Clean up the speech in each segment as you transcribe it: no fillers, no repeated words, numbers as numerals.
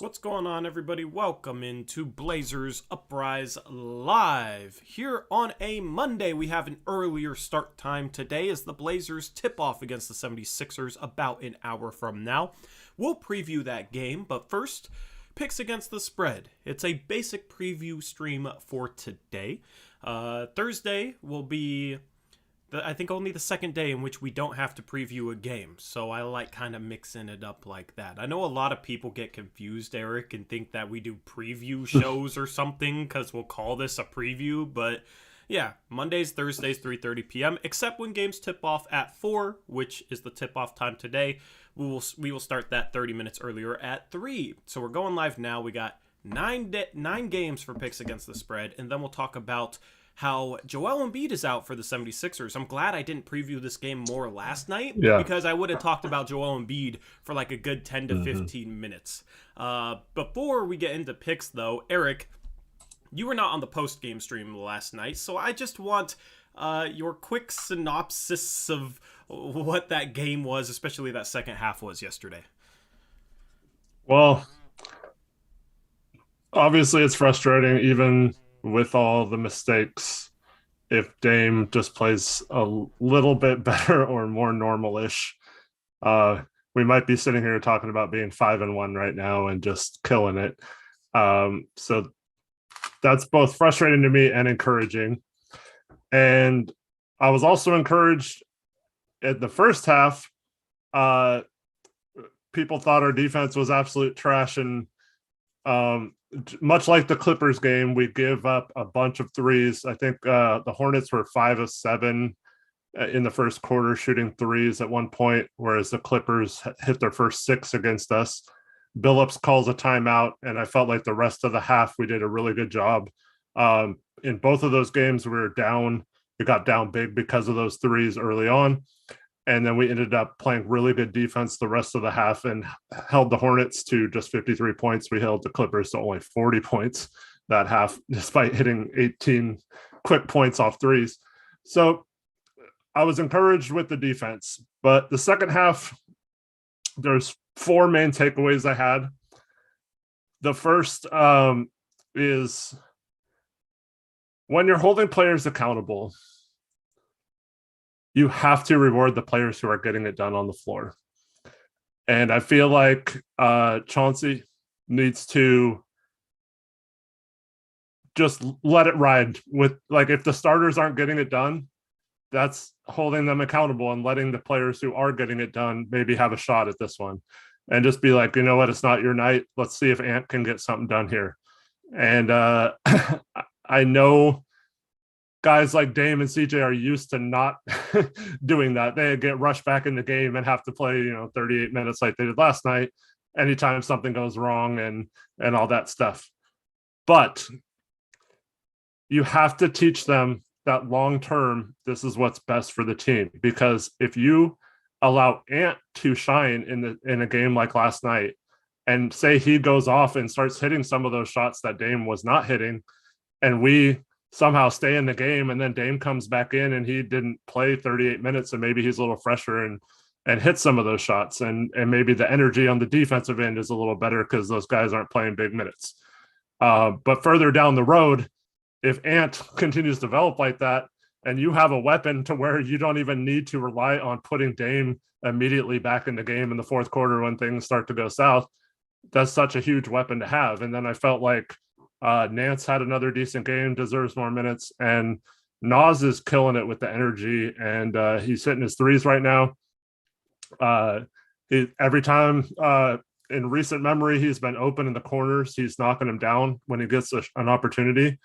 What's going on, everybody? Welcome into Blazers Uprise Live. Here on a Monday, we have an earlier start time today as the Blazers tip off against the 76ers about an hour from now. We'll preview that game, but first, picks against the spread. It's a basic preview stream for today. Thursday will be I think only the second day in which we don't have to preview a game, so I like kind of mixing it up like that. I know a lot of people get confused, Eric, and think that we do preview shows or something because we'll call this a preview, but yeah, Mondays, Thursdays, 3:30 p.m., except when games tip off at 4, which is the tip-off time today. We will start that 30 minutes earlier at 3. So we're going live now. We got nine games for picks against the spread, and then we'll talk about how Joel Embiid is out for the 76ers. I'm glad I didn't preview this game more last night because I would have talked about Joel Embiid for like a good 10 to 15 minutes. Before we get into picks, though, Eric, you were not on the post-game stream last night, so I just want your quick synopsis of what that game was, especially that second half was yesterday. Well, obviously it's frustrating even with all the mistakes if Dame just plays a little bit better or more normal-ish. We might be sitting here talking about being 5-1 right now and just killing it. So that's both frustrating to me and encouraging. And I was also encouraged at the first half. People thought our defense was absolute trash, and much like the Clippers game, we give up a bunch of threes. I think the Hornets were 5 of 7 in the first quarter shooting threes at one point, whereas the Clippers hit their first 6 against us. Billups calls a timeout, and I felt like the rest of the half we did a really good job. In both of those games, we were down. We got down big because of those threes early on. And then we ended up playing really good defense the rest of the half and held the Hornets to just 53 points. We held the Clippers to only 40 points that half, despite hitting 18 quick points off threes. So I was encouraged with the defense. But the second half, there's 4 main takeaways I had. The first is when you're holding players accountable, you have to reward the players who are getting it done on the floor. And I feel like Chauncey needs to just let it ride with, like, if the starters aren't getting it done, that's holding them accountable and letting the players who are getting it done maybe have a shot at this one. And just be like, you know what, it's not your night. Let's see if Ant can get something done here. And I know guys like Dame and CJ are used to not doing that. They get rushed back in the game and have to play, 38 minutes like they did last night anytime something goes wrong and all that stuff. But you have to teach them that long term, this is what's best for the team. Because if you allow Ant to shine in a game like last night, and say he goes off and starts hitting some of those shots that Dame was not hitting, and we somehow stay in the game, and then Dame comes back in and he didn't play 38 minutes, and maybe he's a little fresher and hit some of those shots, and maybe the energy on the defensive end is a little better because those guys aren't playing big minutes. But further down the road, if Ant continues to develop like that, and you have a weapon to where you don't even need to rely on putting Dame immediately back in the game in the fourth quarter when things start to go south, that's such a huge weapon to have. And then I felt like Nance had another decent game, deserves more minutes, and Nas is killing it with the energy, and he's hitting his threes right now. Every time in recent memory he's been open in the corners, he's knocking him down when he gets an opportunity,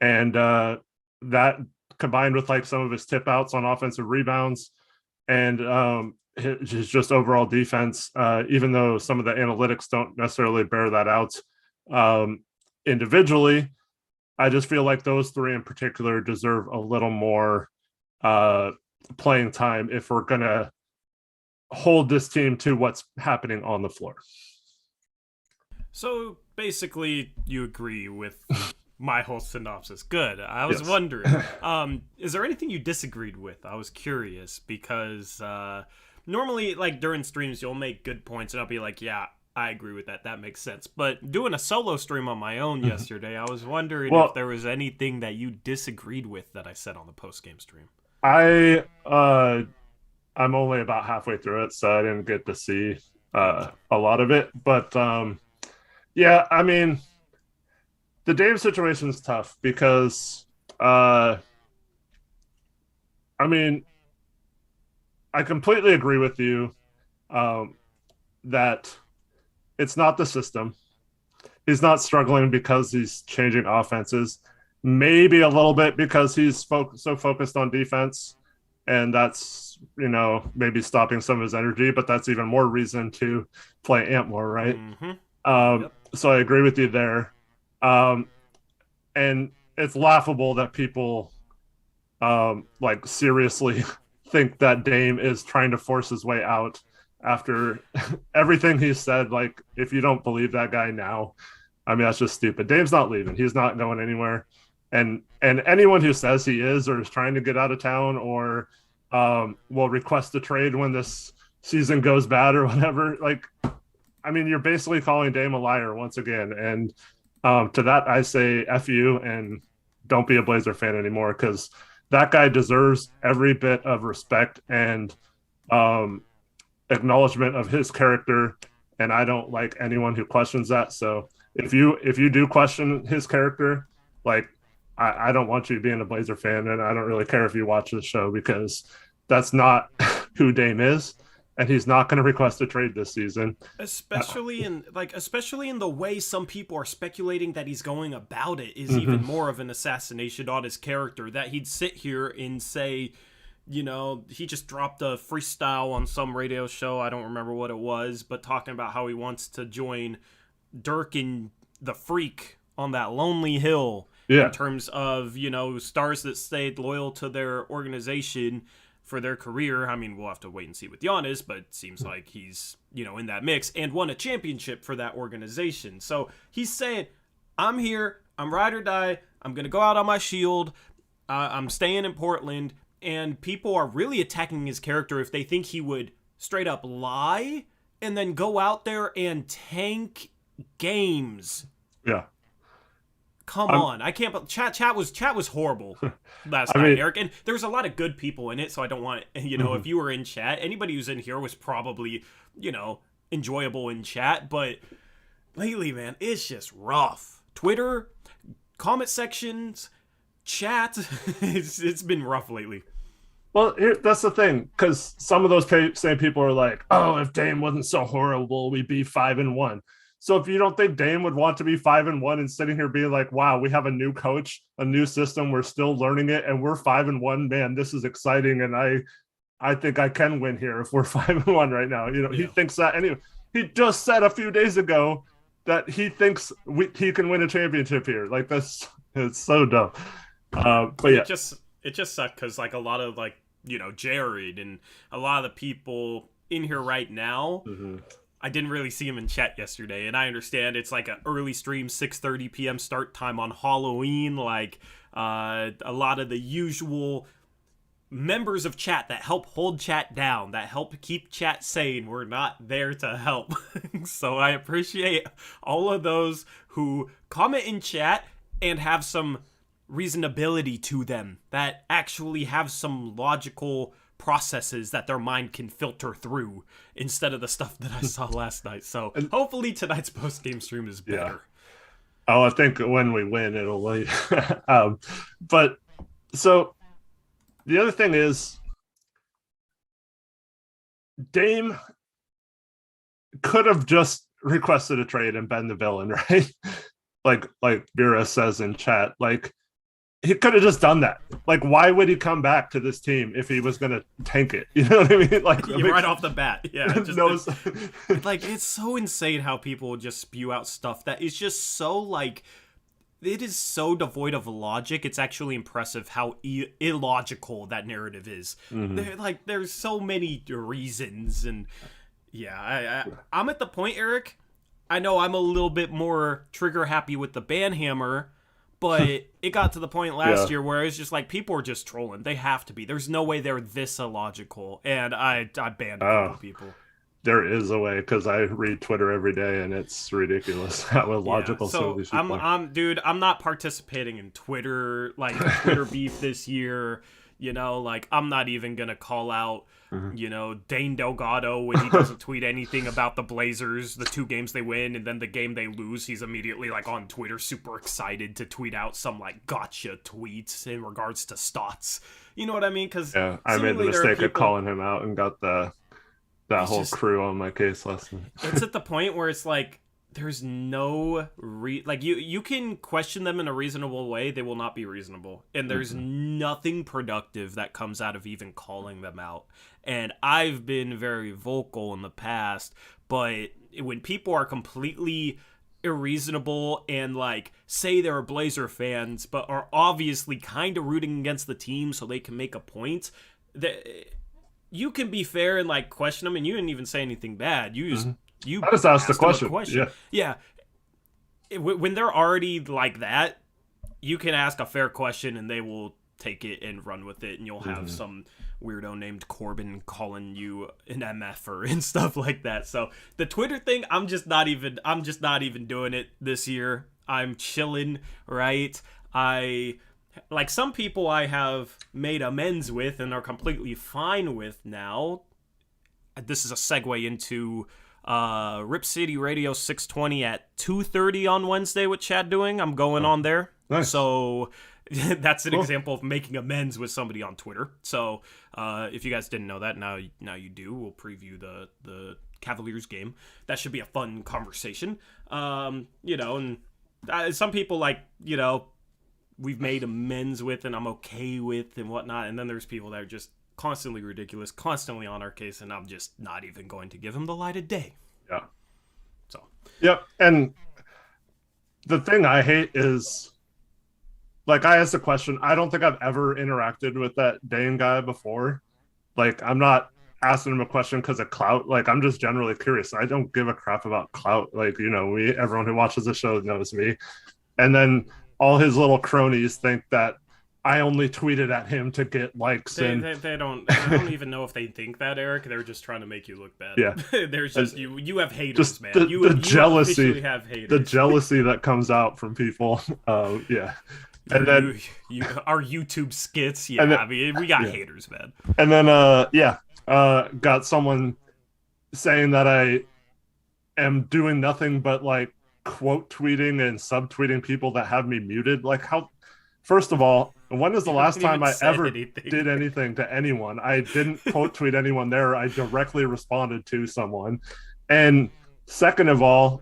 and that combined with like some of his tip outs on offensive rebounds and his just overall defense, even though some of the analytics don't necessarily bear that out individually, I just feel like those 3 in particular deserve a little more playing time if we're going to hold this team to what's happening on the floor. So basically, you agree with my whole synopsis. Good. I was Yes. wondering, is there anything you disagreed with? I was curious because normally, like during streams, you'll make good points and I'll be like, yeah, I agree with that. That makes sense. But doing a solo stream on my own yesterday, I was wondering if Well, there was anything that you disagreed with that I said on the post game stream. I I'm only about halfway through it, so I didn't get to see Gotcha. a lot of it. But yeah, I mean, the Dame situation is tough because I mean, I completely agree with you um, that it's not the system. He's not struggling because he's changing offenses. Maybe a little bit because he's so focused on defense, and that's maybe stopping some of his energy. But that's even more reason to play Ant more, right? Mm-hmm. Yep. So I agree with you there. Um, and it's laughable that people like seriously think that Dame is trying to force his way out after everything he said. Like, if you don't believe that guy now, I mean, that's just stupid. Dame's not leaving. He's not going anywhere. And anyone who says he is or is trying to get out of town or will request a trade when this season goes bad or whatever, like, I mean, you're basically calling Dame a liar once again. And to that, I say F you and don't be a Blazer fan anymore, because that guy deserves every bit of respect and um, acknowledgement of his character. And I don't like anyone who questions that. So if you do question his character, like, I don't want you being a Blazer fan, and I don't really care if you watch the show, because that's not who Dame is, and he's not going to request a trade this season. Especially in the way some people are speculating that he's going about it is Mm-hmm. even more of an assassination on his character, that he'd sit here and say, he just dropped a freestyle on some radio show, I don't remember what it was, but talking about how he wants to join Dirk and the Freak on that lonely hill. Yeah. In terms of, stars that stayed loyal to their organization for their career. I mean, we'll have to wait and see with Giannis, but it seems like he's, in that mix and won a championship for that organization. So he's saying, I'm here, I'm ride or die, I'm going to go out on my shield, I'm staying in Portland, and people are really attacking his character if they think he would straight up lie and then go out there and tank games. Yeah. Come on, I can't. Chat was horrible last I night, mean, Eric. And there's a lot of good people in it, so I don't want if you were in chat, anybody who's in here was probably enjoyable in chat. But lately, man, it's just rough. Twitter, comment sections, chat, it's been rough lately. Well, that's the thing, because some of those same people are like, "Oh, if Dame wasn't so horrible, we'd be 5-1." So if you don't think Dame would want to be 5-1 and sitting here being like, "Wow, we have a new coach, a new system, we're still learning it, and we're 5-1, man, this is exciting, and I think I can win here if we're 5-1 right now." He thinks that anyway. He just said a few days ago that he thinks he can win a championship here. Like, it's so dumb. But yeah, it just sucked because like a lot of Jared and a lot of the people in here right now. Mm-hmm. I didn't really see him in chat yesterday, and I understand it's like an early stream, 6:30 p.m. start time on Halloween. Like a lot of the usual members of chat that help hold chat down, that help keep chat sane, were not there to help. So I appreciate all of those who comment in chat and have some reasonability to them, that actually have some logical processes that their mind can filter through instead of the stuff that I saw last night. So hopefully tonight's post-game stream is better. Yeah. Oh, I think when we win, it'll lead. But so the other thing is, Dame could have just requested a trade and been the villain, right? like Vera says in chat, like, he could have just done that. Like, why would he come back to this team if he was going to tank it? You know what I mean? Like, right off the bat. Yeah. Like, it's so insane how people just spew out stuff that is just so, like, it is so devoid of logic. It's actually impressive how illogical that narrative is. Mm-hmm. There's so many reasons. And yeah, I'm at the point, Eric, I know I'm a little bit more trigger happy with the banhammer, but it got to the point last year where it's just like, people are just trolling. They have to be. There's no way they're this illogical. And I banned a couple people. there is a way, because I read Twitter every day and it's ridiculous how Yeah, illogical some of so these people are. dude, I'm not participating in Twitter, like Twitter beef this year. Like I'm not even gonna call out, Mhm. Dane Delgado when he doesn't tweet anything about the Blazers, the 2 games they win, and then the game they lose, he's immediately like on Twitter, super excited to tweet out some like gotcha tweets in regards to Stotts. You know what I mean? Because Yeah, I made the seemingly there are mistake of people. calling him out and got that It's whole just crew on my case last night. it's at the point where it's like there's no like you can question them in a reasonable way, they will not be reasonable, and there's Mhm. nothing productive that comes out of even calling them out. And I've been very vocal in the past, but when people are completely irreasonable and like say they're Blazer fans but are obviously kind of rooting against the team so they can make a point, that you can be fair and like question them, and you didn't even say anything bad. Mhm. You I just asked the asked them a question. question. Yeah. Yeah, when they're already like that, you can ask a fair question and they will take it and run with it, and you'll have Mhm. some weirdo named Corbin calling you an MFer and stuff like that. So the Twitter thing, I'm just not even doing it this year. I'm chilling, right? I like some people I have made amends with and are completely fine with now. This is a segue into Rip City Radio 620 at 2:30 on Wednesday with Chad doing. I'm going Oh, on there. nice. So that's an Cool. example of making amends with somebody on Twitter. So if you guys didn't know that, now you do. We'll preview the Cavaliers game. That should be a fun conversation. And some people like, we've made amends with and I'm okay with and whatnot. And then there's people that are just constantly ridiculous, constantly on our case, and I'm just not even going to give them the light of day. Yeah. So, Yep. And the thing I hate is, like, I asked a question. I don't think I've ever interacted with that Dane guy before. Like, I'm not asking him a question because of clout. Like, I'm just generally curious. I don't give a crap about clout. Like, everyone who watches the show knows me. And then all his little cronies think that I only tweeted at him to get likes. They, And they, they don't I don't even know if they think that, Eric. They're just trying to make you look bad. yeah, There's just you have haters, just man. the You jealousy, officially have haters. the jealousy that comes out from people. Yeah. And then Our YouTube skits, yeah. and then, I mean, we got yeah. haters, man. And then got someone saying that I am doing nothing but like quote tweeting and subtweeting people that have me muted. Like, how, first of all, when is the You last haven't time even I said ever anything. did anything to anyone? I didn't quote tweet anyone there. I directly responded to someone. And second of all,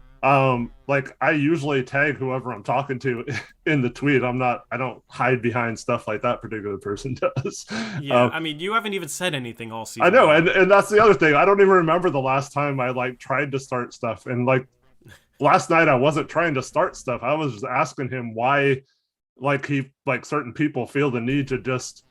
like, I usually tag whoever I'm talking to in the tweet. I don't hide behind stuff like that particular person does. Yeah, I mean, you haven't even said anything all season. I know, long. and that's the other thing. I don't even remember the last time I like tried to start stuff. And like last night, I wasn't trying to start stuff. I was just asking him why, like, certain people feel the need to just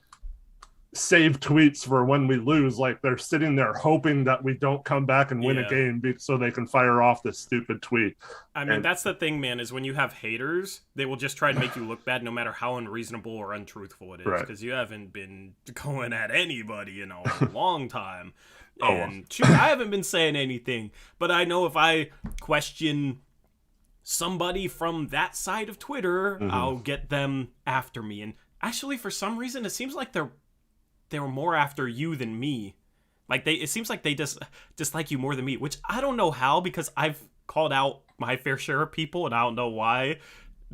save tweets for when we lose. Like, they're sitting there hoping that we don't come back and win a game so they can fire off this stupid tweet. I mean, that's the thing, man, is when you have haters, they will just try to make you look bad no matter how unreasonable or untruthful it is. Right. Because you haven't been going at anybody in a long time. Oh, And shoot, I haven't been saying anything. But I know if I question somebody from that side of Twitter, I'll get them after me. And actually, for some reason, it seems like they were more after you than me. Like, it seems like they just dislike you more than me, which I don't know how, because I've called out my fair share of people, and I don't know why.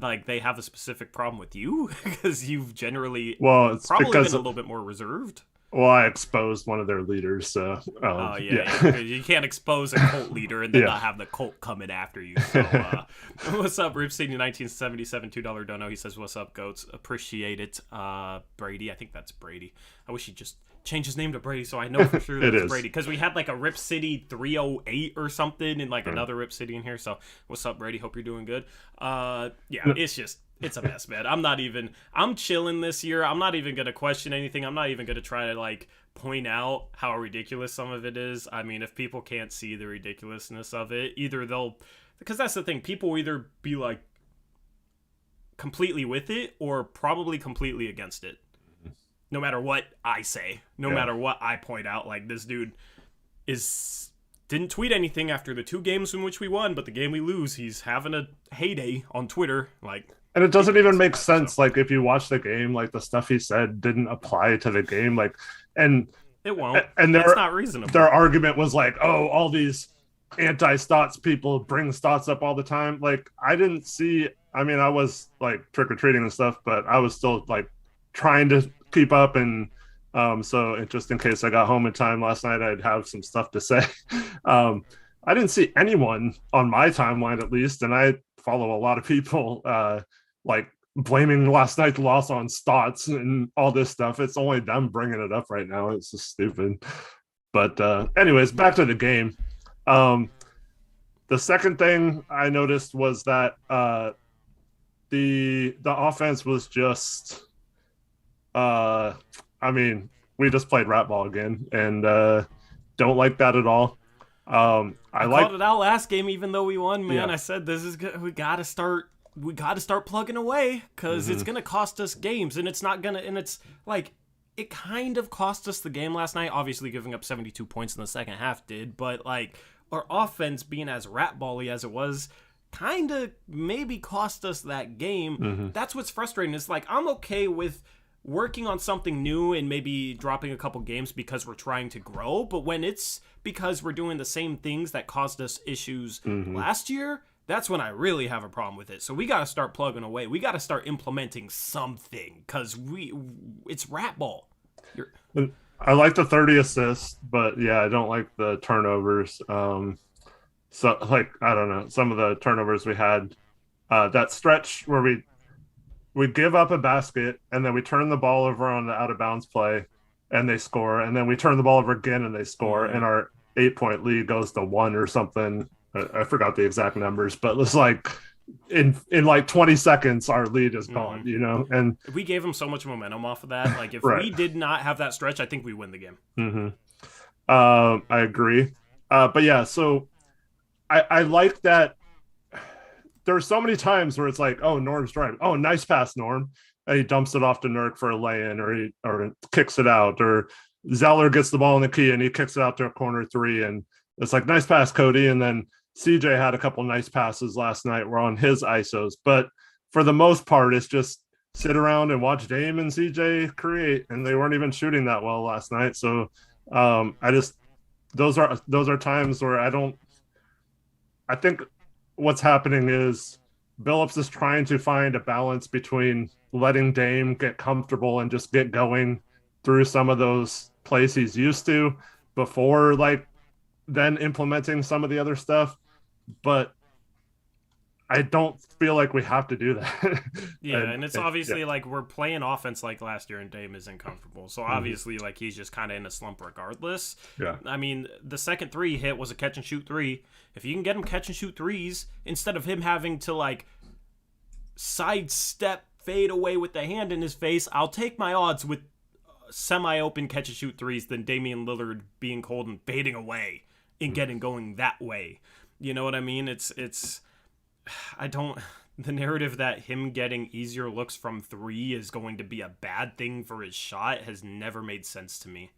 Like, they have a specific problem with you, because you've generally it's probably because been a little bit more reserved. Well, I exposed one of their leaders. So, yeah. You can't expose a cult leader and then not have the cult coming after you. So, what's up, Rip City 1977 $2 dono? He says, "What's up, goats? Appreciate it." Brady, I think that's Brady. I wish he'd just change his name to Brady so I know for sure that it's Brady, because we had like a Rip City 308 or something and like another Rip City in here. So, what's up, Brady? Hope you're doing good. It's a mess, man. I'm chilling this year. I'm not even going to question anything. I'm not even going to try to, like, point out how ridiculous some of it is. I mean, if people can't see the ridiculousness of it, because that's the thing, people will either be, like, completely with it or probably completely against it. No matter what I say, no matter what I point out, like, this dude is didn't tweet anything after the 2 games in which we won, but the game we lose, he's having a heyday on Twitter. Like, And it doesn't even make sense. So. Like, if you watch the game, like the stuff he said didn't apply to the game. Like, and it won't. And it's not reasonable. Their argument was like, oh, all these anti-Stotts people bring Stotts up all the time. Like, I didn't see. I mean, I was like trick or treating and stuff, but I was still like trying to keep up. And so just in case I got home in time last night, I'd have some stuff to say. I didn't see anyone on my timeline, at least, and I follow a lot of people like blaming last night's loss on Stotts and all this stuff. It's only them bringing it up right now. It's just stupid. But anyways, back to the game. The second thing I noticed was that the offense was just I mean, we just played rat ball again, and don't like that at all. I called it out last game, even though we won. Man, yeah. I said this is good. We got to start plugging away, because it's gonna cost us games, and it's not gonna. And it's like it kind of cost us the game last night. Obviously, giving up 72 points in the second half did, but like our offense being as rat ball-y as it was, kind of maybe cost us that game. That's what's frustrating. It's like I'm okay with working on something new and maybe dropping a couple games because we're trying to grow, but when it's because we're doing the same things that caused us issues last year, that's when I really have a problem with it. So we got to start plugging away. We got to start implementing something, because it's rat ball. I like the 30 assists, but yeah, I don't like the turnovers. So like, I don't know, some of the turnovers we had, that stretch where we give up a basket and then we turn the ball over on the out of bounds play and they score, and then we turn the ball over again and they score, and our 8-point lead goes to 1 or something. I forgot the exact numbers, but it's like in like 20 seconds our lead is gone, you know. And we gave them so much momentum off of that. Like if we did not have that stretch, I think we win the game. I agree. But yeah, so I like that. There's so many times where it's like, oh, Norm's driving. Oh, nice pass, Norm. And he dumps it off to Nurk for a lay-in, or kicks it out, or Zeller gets the ball in the key and he kicks it out to a corner 3. And it's like, nice pass, Cody. And then CJ had a couple nice passes last night. We're on his ISOs. But for the most part, it's just sit around and watch Dame and CJ create. And they weren't even shooting that well last night. So those are times where I think what's happening is Billups is trying to find a balance between letting Dame get comfortable and just get going through some of those plays he's used to before, like, then implementing some of the other stuff. But I don't feel like we have to do that. And it's obviously like we're playing offense like last year and Dame isn't comfortable. So obviously like he's just kind of in a slump regardless. Yeah. I mean, the second 3 hit was a catch and shoot 3. If you can get him catch and shoot 3s instead of him having to like sidestep, fade away with the hand in his face, I'll take my odds with semi-open catch and shoot 3s than Damian Lillard being cold and fading away and getting going that way. You know what I mean? The narrative that him getting easier looks from 3 is going to be a bad thing for his shot has never made sense to me.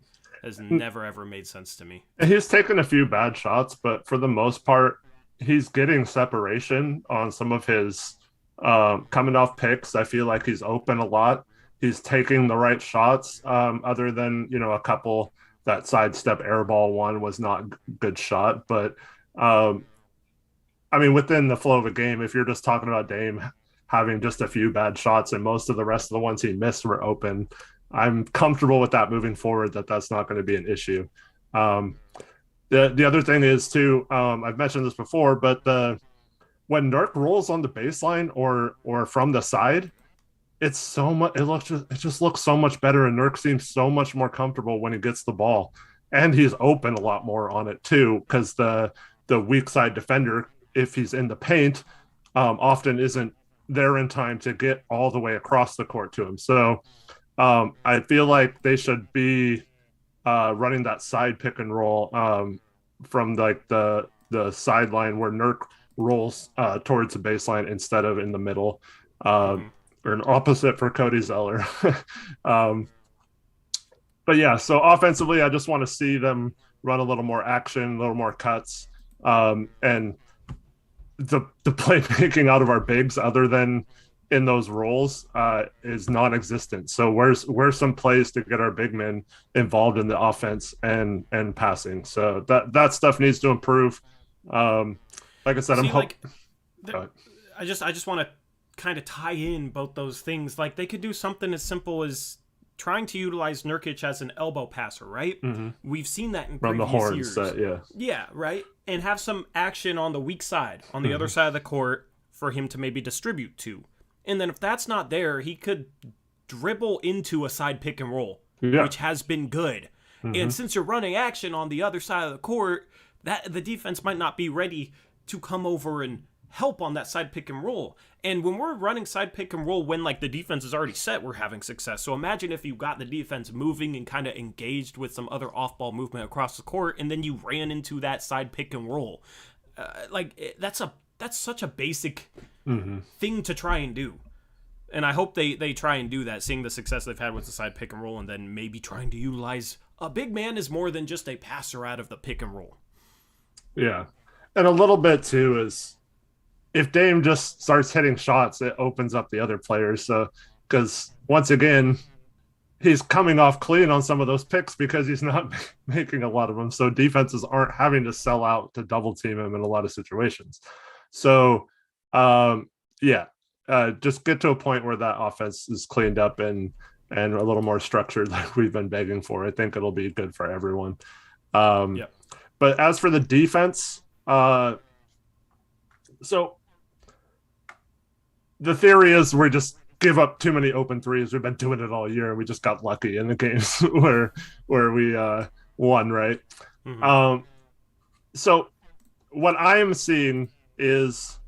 Never, ever made sense to me. He's taken a few bad shots, but for the most part, he's getting separation on some of his coming off picks. I feel like he's open a lot. He's taking the right shots, other than, you know, a couple. That sidestep airball one was not a good shot, but I mean, within the flow of a game, if you're just talking about Dame having just a few bad shots and most of the rest of the ones he missed were open, I'm comfortable with that moving forward, that's not going to be an issue. The other thing is, too, I've mentioned this before, but when Nurk rolls on the baseline or from the side, it's so much. It just looks so much better, and Nurk seems so much more comfortable when he gets the ball, and he's open a lot more on it too, because the weak side defender, if he's in the paint, often isn't there in time to get all the way across the court to him. So I feel like they should be running that side pick and roll from like the sideline where Nurk rolls towards the baseline instead of in the middle, or an opposite for Cody Zeller. But yeah, so offensively, I just want to see them run a little more action, a little more cuts, and the playmaking out of our bigs, other than in those roles, is non-existent. So where's some plays to get our big men involved in the offense and passing? So that stuff needs to improve. Like I said, See, I'm like, hoping. I just want to kind of tie in both those things. Like, they could do something as simple as trying to utilize Nurkic as an elbow passer, right? Mm-hmm. We've seen that in From the previous horns, years. yeah. Yeah, right? And have some action on the weak side, on the other side of the court, for him to maybe distribute to. And then if that's not there, he could dribble into a side pick and roll, Yeah. which has been good. And since you're running action on the other side of the court, that the defense might not be ready to come over and help on that side pick and roll. And when we're running side pick and roll, when like the defense is already set, we're having success. So imagine if you got the defense moving and kind of engaged with some other off-ball movement across the court, and then you ran into that side pick and roll. That's such a basic thing to try and do. And I hope they try and do that, seeing the success they've had with the side pick and roll, and then maybe trying to utilize a big man is more than just a passer out of the pick and roll. Yeah. And a little bit too is if Dame just starts hitting shots, it opens up the other players. So, because once again, he's coming off clean on some of those picks because he's not making a lot of them. So defenses aren't having to sell out to double team him in a lot of situations. So, just get to a point where that offense is cleaned up and a little more structured, like we've been begging for. I think it'll be good for everyone. But as for the defense, so the theory is we just give up too many open threes. We've been doing it all year, and we just got lucky in the games where we won, right? So what I am seeing is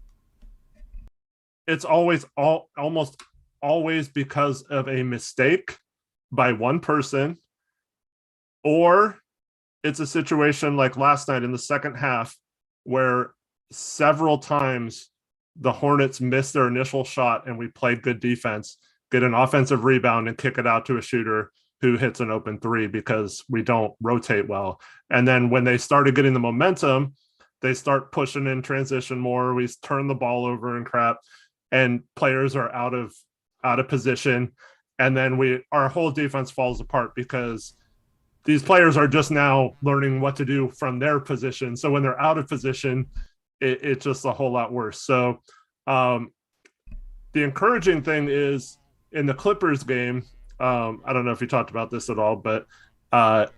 it's almost always because of a mistake by one person, or it's a situation like last night in the second half where several times the Hornets missed their initial shot and we played good defense, get an offensive rebound and kick it out to a shooter who hits an open three because we don't rotate well. And then when they started getting the momentum, they start pushing in transition more. We turn the ball over and crap, and players are out of position. And then our whole defense falls apart because these players are just now learning what to do from their position. So when they're out of position, it's just a whole lot worse. So the encouraging thing is in the Clippers game, I don't know if you talked about this at all, but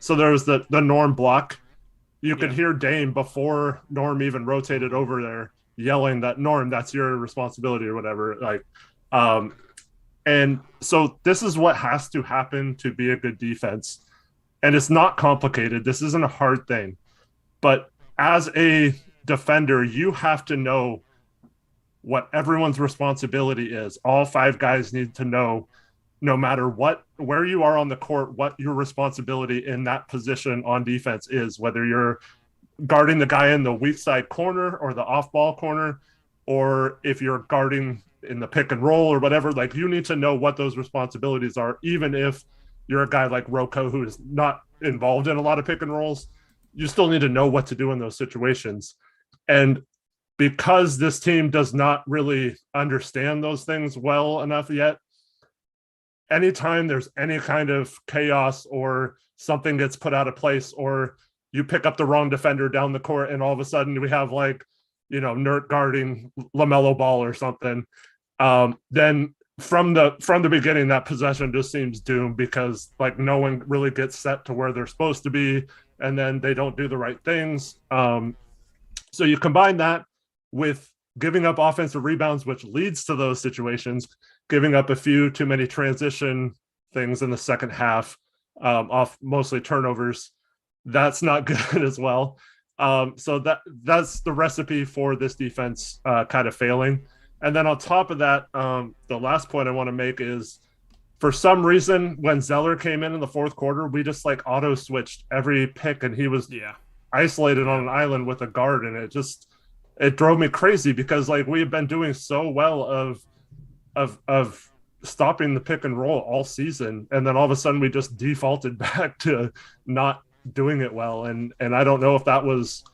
so there was the Norm block. You could hear Dame before Norm even rotated over there yelling that, Norm, that's your responsibility or whatever. And so this is what has to happen to be a good defense. And it's not complicated. This isn't a hard thing. But as a defender, you have to know what everyone's responsibility is. All five guys need to know, no matter where you are on the court, what your responsibility in that position on defense is, whether you're guarding the guy in the weak side corner or the off-ball corner, or if you're guarding in the pick and roll or whatever. Like, you need to know what those responsibilities are, even if you're a guy like Rocco who is not involved in a lot of pick and rolls. You still need to know what to do in those situations. And because this team does not really understand those things well enough yet, anytime there's any kind of chaos or something gets put out of place, or you pick up the wrong defender down the court and all of a sudden we have Nurt guarding LaMelo Ball or something, then from the beginning, that possession just seems doomed because no one really gets set to where they're supposed to be, and then they don't do the right things. So you combine that with giving up offensive rebounds, which leads to those situations, giving up a few too many transition things in the second half, off mostly turnovers. That's not good as well. So that's the recipe for this defense kind of failing. And then on top of that, the last point I want to make is, for some reason, when Zeller came in the fourth quarter, we just auto switched every pick, and he was isolated on an island with a guard, and it drove me crazy because we have been doing so well of stopping the pick and roll all season, and then all of a sudden we just defaulted back to not doing it well. And I don't know if that was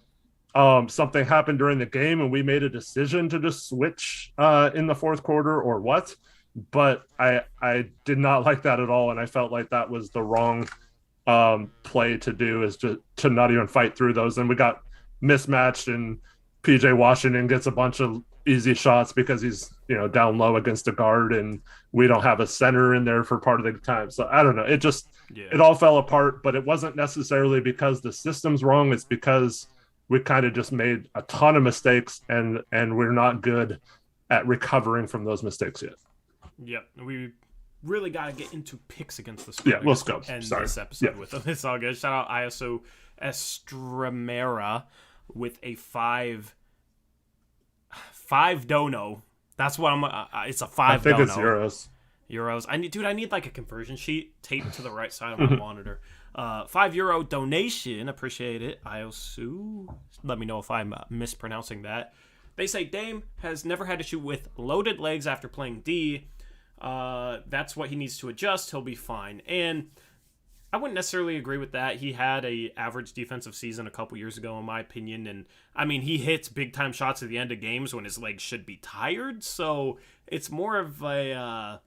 something happened during the game and we made a decision to just switch in the fourth quarter or what. But I did not like that at all, and I felt like that was the wrong play to do, is to not even fight through those. And we got mismatched, and PJ Washington gets a bunch of easy shots because he's down low against a guard, and we don't have a center in there for part of the time. So I don't know. It all fell apart, but it wasn't necessarily because the system's wrong. It's because we kind of just made a ton of mistakes, and we're not good at recovering from those mistakes yet. Yep, we really got to get into picks against the spread. Yeah, let's go. End Sorry. this episode with them. It's all good. Shout out ISO Estremera with a five dono. That's what it's a five. I think dono. it's euros. Euros. I need like a conversion sheet taped to the right side of my monitor. €5 donation. Appreciate it. ISO. Let me know if I'm mispronouncing that. They say Dame has never had to shoot with loaded legs after playing D. That's what he needs to adjust. He'll be fine. And I wouldn't necessarily agree with that. He had a average defensive season a couple years ago, in my opinion. And I mean, he hits big time shots at the end of games when his legs should be tired. So it's more of a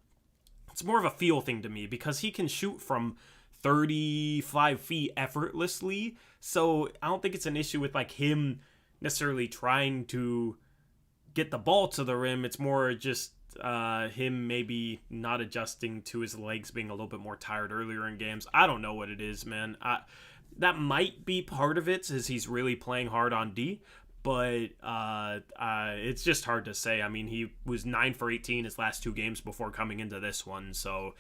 feel thing to me, because he can shoot from 35 feet effortlessly. So I don't think it's an issue with like him necessarily trying to get the ball to the rim. It's more just him maybe not adjusting to his legs being a little bit more tired earlier in games. I don't know what it is, man. That might be part of it, as he's really playing hard on D, but it's just hard to say. I mean, he was 9 for 18 his last 2 games before coming into this one, so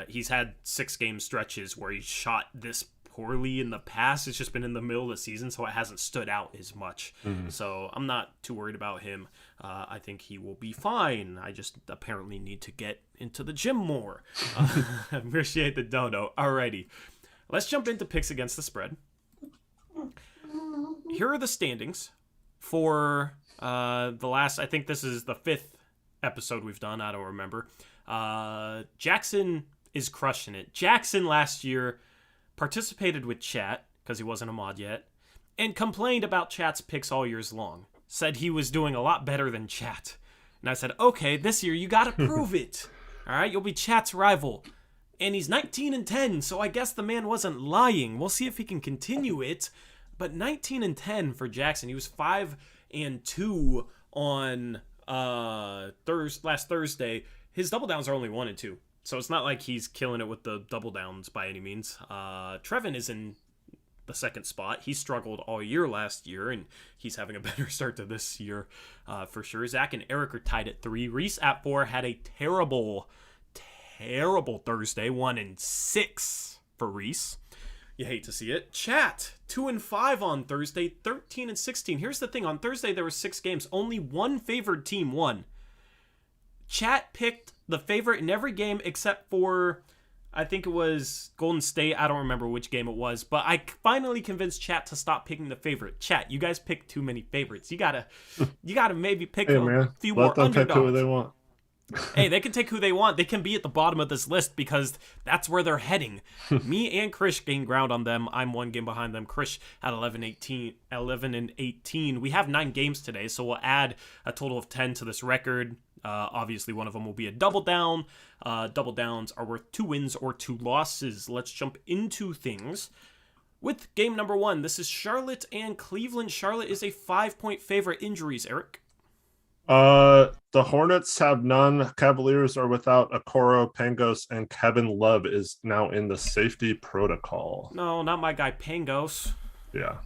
he's had 6 game stretches where he shot this poorly in the past. It's just been in the middle of the season, so it hasn't stood out as much. So I'm not too worried about him. I think he will be fine. I just apparently need to get into the gym more. Appreciate the dono. Alrighty, let's jump into picks against the spread. Here are the standings for the last, I think this is the 5th episode we've done. I don't remember. Jackson is crushing it. Jackson last year participated with chat, because he wasn't a mod yet, and complained about chat's picks all years long. Said he was doing a lot better than chat. And I said, okay, this year you gotta prove it. All right, you'll be chat's rival. And he's 19-10, so I guess the man wasn't lying. We'll see if he can continue it. But 19-10 for Jackson. He was 5-2 on last Thursday. His double downs are only 1 and 2. So it's not like he's killing it with the double downs by any means. Trevin is in the 2nd spot. He struggled all year last year, and he's having a better start to this year for sure. Zach and Eric are tied at 3. Reese at 4 had a terrible Thursday. 1 and 6 for Reese. You hate to see it. Chat 2 and 5 on Thursday. 13 and 16. Here's the thing: on Thursday there were 6 games. Only one favored team won. Chat picked the favorite in every game except for, I think it was Golden State. I don't remember which game it was, but I finally convinced Chat to stop picking the favorite. Chat, you guys pick too many favorites. You gotta maybe pick a few more underdogs. Let them pick who they want. Hey, they can take who they want. They can be at the bottom of this list because that's where they're heading. Me and Krish gained ground on them. I'm 1 game behind them. Krish at 11 and 18. We have 9 games today, so we'll add a total of 10 to this record. Obviously, one of them will be a double down. Double downs are worth 2 wins or 2 losses. Let's jump into things with game number 1. This is Charlotte and Cleveland. Charlotte is a 5-point favorite. Injuries, Eric? The Hornets have none. Cavaliers are without Okoro, Pangos, and Kevin Love is now in the safety protocol. No, not my guy Pangos. Yeah.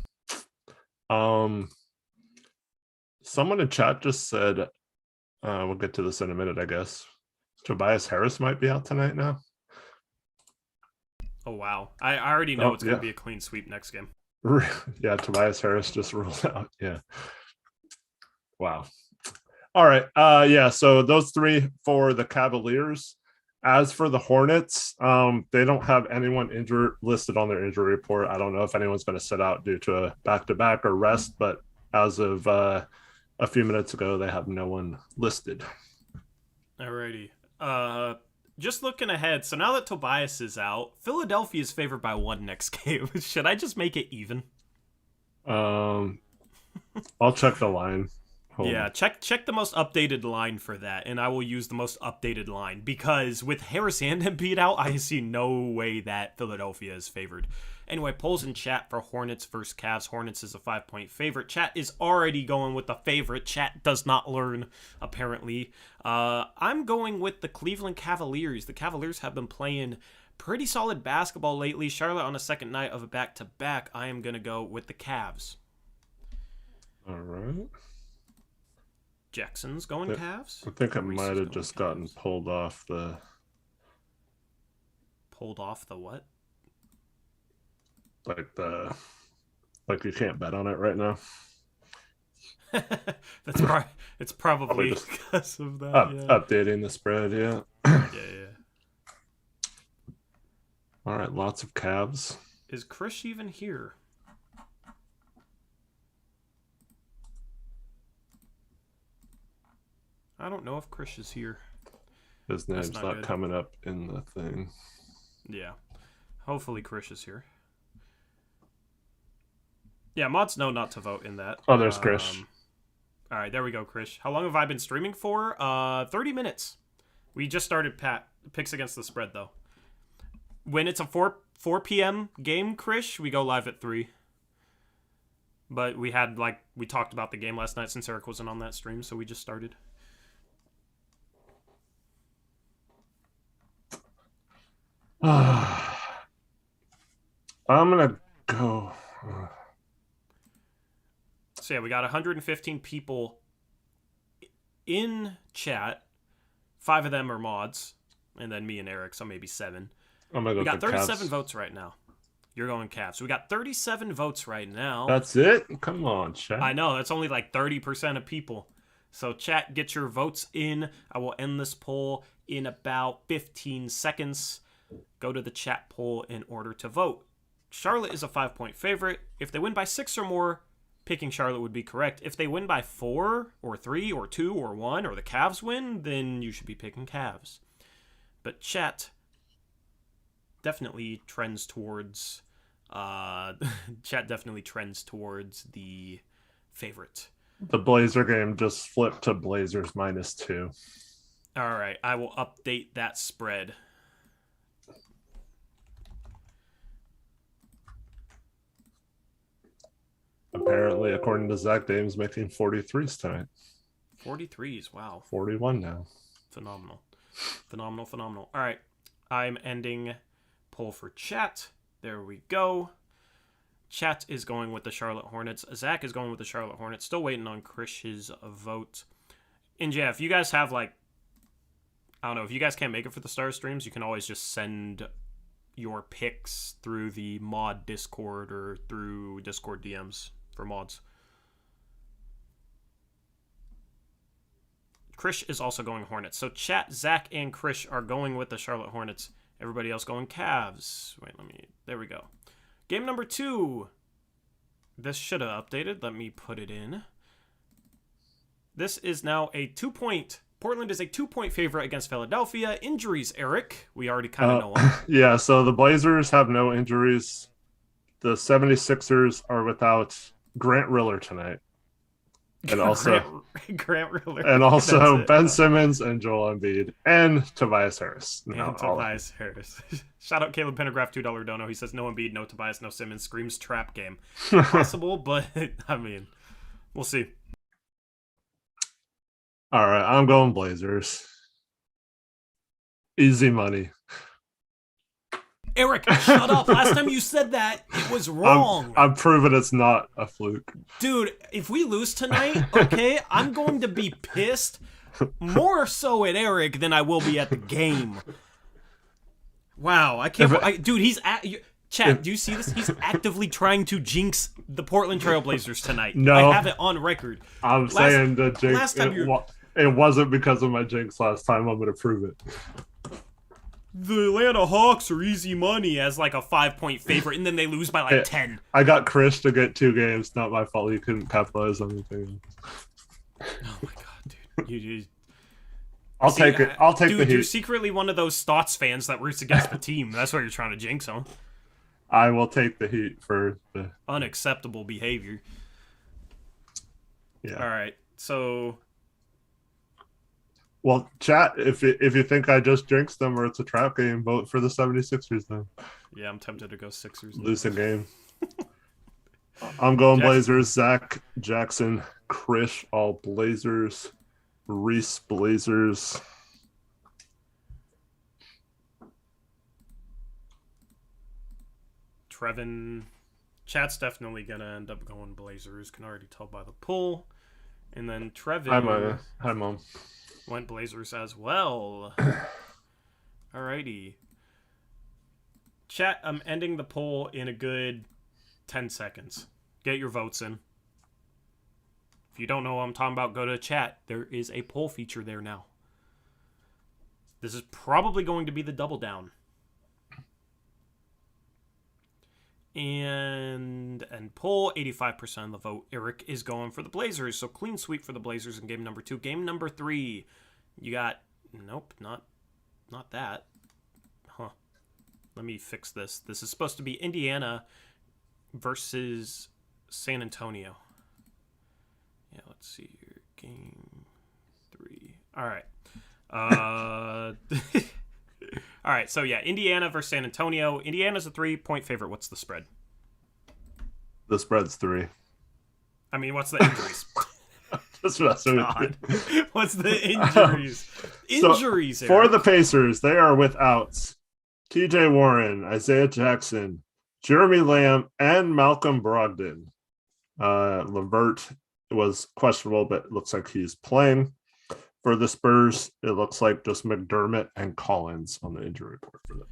Someone in chat just said, we'll get to this in a minute, I guess, Tobias Harris might be out tonight now. Oh, wow. I already know it's going to be a clean sweep next game. Yeah, Tobias Harris just ruled out. Yeah. Wow. All right. So those 3 for the Cavaliers. As for the Hornets, they don't have anyone injured listed on their injury report. I don't know if anyone's going to sit out due to a back-to-back or rest, but as of a few minutes ago, they have no one listed. Alrighty. just looking ahead. So now that Tobias is out, Philadelphia is favored by 1 next game. Should I just make it even? I'll check the line. Hold on. Check the most updated line for that, and I will use the most updated line because with Harris and Embiid out, I see no way that Philadelphia is favored. Anyway, polls in chat for Hornets versus Cavs. Hornets is a 5-point favorite. Chat is already going with the favorite. Chat does not learn, apparently. I'm going with the Cleveland Cavaliers. The Cavaliers have been playing pretty solid basketball lately. Charlotte on a second night of a back-to-back. I am going to go with the Cavs. All right. Jackson's going Cavs. I think I might have just gotten pulled off the... Pulled off the what? Like you can't bet on it right now. It's probably because of that. Updating the spread, yeah. Yeah. All right, lots of Cavs. Is Krish even here? I don't know if Krish is here. His name's not coming up in the thing. Yeah. Hopefully Krish is here. Yeah, mods know not to vote in that. Oh, there's Krish. All right, there we go, Krish. How long have I been streaming for? 30 minutes. We just started picks against the spread, though. When it's a 4 p.m. game, Krish, we go live at 3. But we talked about the game last night since Eric wasn't on that stream, so we just started. I'm going to go... So yeah, we got 115 people in chat. 5 of them are mods, and then me and Eric, so maybe 7. We got 37 votes right now. You're going Cavs. So we got 37 votes right now. That's it? Come on, chat. I know, that's only like 30% of people. So chat, get your votes in. I will end this poll in about 15 seconds. Go to the chat poll in order to vote. Charlotte is a 5-point favorite. If they win by 6 or more, picking Charlotte would be correct. If they win by 4 or 3 or 2 or 1 or the Cavs win, then you should be picking Cavs. But chat definitely trends towards the favorite. The Blazer game just flipped to Blazers -2. All right, I will update that spread. Apparently, according to Zach, Dame's making 43s tonight. 43s, wow. 41 now. Phenomenal. All right, I'm ending poll for chat. There we go. Chat is going with the Charlotte Hornets. Zach is going with the Charlotte Hornets. Still waiting on Krish's vote. And yeah, if you guys have I don't know, if you guys can't make it for the Star streams, you can always just send your picks through the mod Discord or through Discord DMs for mods. Krish is also going Hornets. So chat, Zach and Krish are going with the Charlotte Hornets. Everybody else going Cavs. There we go. Game number 2. This should have updated. Let me put it in. This is now a 2-point. Portland is a 2-point favorite against Philadelphia. Injuries, Eric. We already kind of know them. Yeah, so the Blazers have no injuries. The 76ers are without Grant Riller tonight. And also Grant Riller. And also Ben Simmons and Joel Embiid and Tobias Harris. Tobias Harris. Shout out Caleb Pendergraph, $2 dono. He says no Embiid, no Tobias, no Simmons. Screams trap game. Possible, but I mean, we'll see. All right, I'm going Blazers. Easy money. Eric, shut up. Last time you said that, it was wrong. I'm proving it's not a fluke. Dude, if we lose tonight, okay, I'm going to be pissed more so at Eric than I will be at the game. Wow, I can't... dude, he's... Chat, do you see this? He's actively trying to jinx the Portland Trailblazers tonight. No. I have it on record. I'm saying the jinx... It wasn't because of my jinx last time. I'm going to prove it. The Atlanta Hawks are easy money as like a 5-point favorite, and then they lose by 10. I got Chris to get 2 games. Not my fault. You couldn't capitalize on anything. Oh my god, dude! I'll take it. I'll take dude, the Heat. You're secretly one of those Stotts fans that roots against the team. That's why you're trying to jinx them. I will take the Heat for the unacceptable behavior. Yeah. All right. So. Well, chat, if you think I just jinxed them or it's a trap game, vote for the 76ers then. Yeah, I'm tempted to go Sixers. Losing game. I'm going Blazers. Zach, Jackson, Krish, all Blazers. Reese, Blazers. Trevin. Chat's definitely going to end up going Blazers. Can already tell by the pull. And then Trevin. Hi, Mom. Went Blazers as well. Alrighty. Chat, I'm ending the poll in a good 10 seconds. Get your votes in. If you don't know what I'm talking about, go to chat. There is a poll feature there now. This is probably going to be the double down. And poll, 85% of the vote. Eric is going for the Blazers. So clean sweep for the Blazers in game number 2. Game number 3, you got... Nope, not that. Huh. Let me fix this. This is supposed to be Indiana versus San Antonio. Yeah, let's see here. Game 3. All right. All right, so yeah, Indiana versus San Antonio. Indiana's a 3-point favorite. What's the spread? The spread's 3. I mean, what's the injuries? God. What's the injuries? Injuries so, for the Pacers, they are without TJ Warren, Isaiah Jackson, Jeremy Lamb, and Malcolm Brogdon. Levert was questionable, but it looks like he's playing. For the Spurs, it looks like just McDermott and Collins on the injury report for them.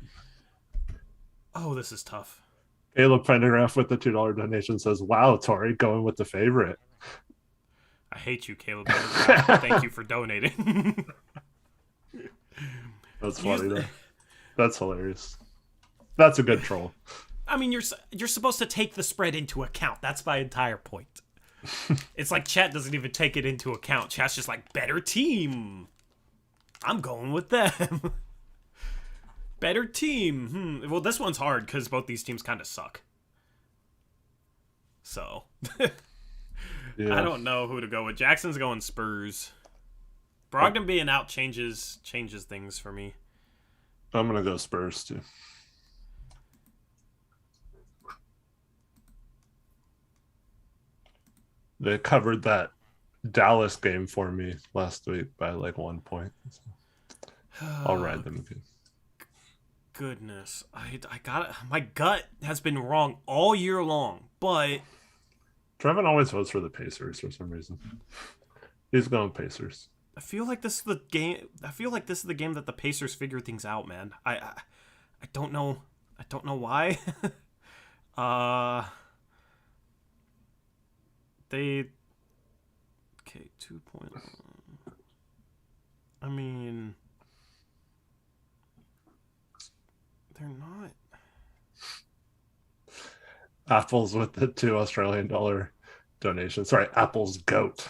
Oh, this is tough. Caleb Pendergraph with the $2 donation says, wow, Tori, going with the favorite. I hate you, Caleb Pendergraph. Thank you for donating. That's funny, though. That's hilarious. That's a good troll. I mean, you're supposed to take the spread into account. That's my entire point. It's like chat doesn't even take it into account. Chat's just like, better team. I'm going with them. Better team. Well, this one's hard because both these teams kind of suck. So, yeah. I don't know who to go with. Jackson's going Spurs. Brogdon being out changes things for me. I'm going to go Spurs, too. They covered that Dallas game for me last week by like 1 point. So I'll ride them again. Goodness. I got it. My gut has been wrong all year long, but Trevin always votes for the Pacers for some reason. He's going Pacers. I feel like this is the game. I feel like this is the game that the Pacers figure things out, man. I don't know. I don't know why. They 2 point. I mean, they're not. Apples with the $2 Australian donation. Sorry, Apple's goat.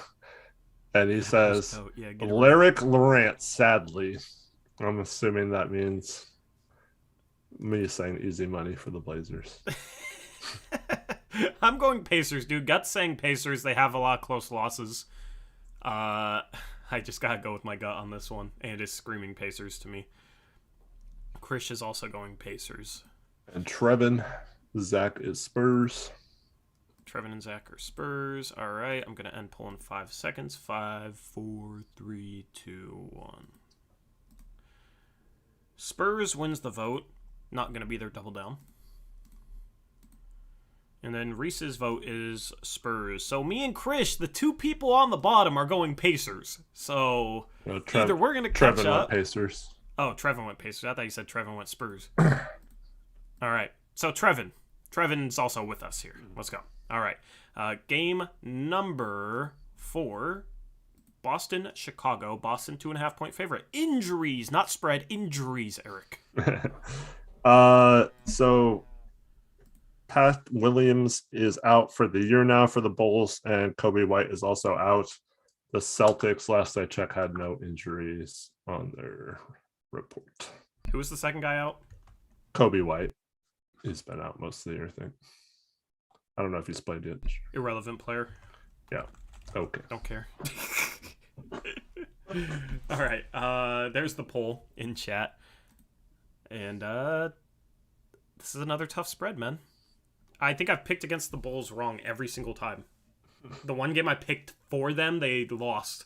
And he says, Lyric Laurent, sadly. I'm assuming that means me saying easy money for the Blazers. I'm going Pacers, dude. Gut's saying Pacers. They have a lot of close losses. I just gotta go with my gut on this one, and it's screaming Pacers to me. Krish is also going Pacers. And Trevin, Zach is Spurs. Trevin and Zach are Spurs. All right, I'm gonna end poll in 5 seconds. 5, 4, 3, 2, 1. Spurs wins the vote. Not gonna be their double down. And then Reese's vote is Spurs. So me and Krish, the two people on the bottom, are going Pacers. So either we're going to catch Trevin up. Went Pacers. Oh, Trevin went Pacers. I thought you said Trevin went Spurs. All right. So Trevin's also with us here. Let's go. All right. Game number 4. Boston, Chicago. Boston 2.5-point favorite. Injuries, not spread. Injuries, Eric. So Pat Williams is out for the year now for the Bulls, and Kobe White is also out. The Celtics, last I checked, had no injuries. on their report. Who was the second guy out? Kobe White. He's been out most of the year, I think. I don't know if he's played yet. Irrelevant player. Yeah. Okay. Don't care. All right. There's the poll in chat. And this is another tough spread, man. I think I've picked against the Bulls wrong every single time. The one game I picked for them, they lost.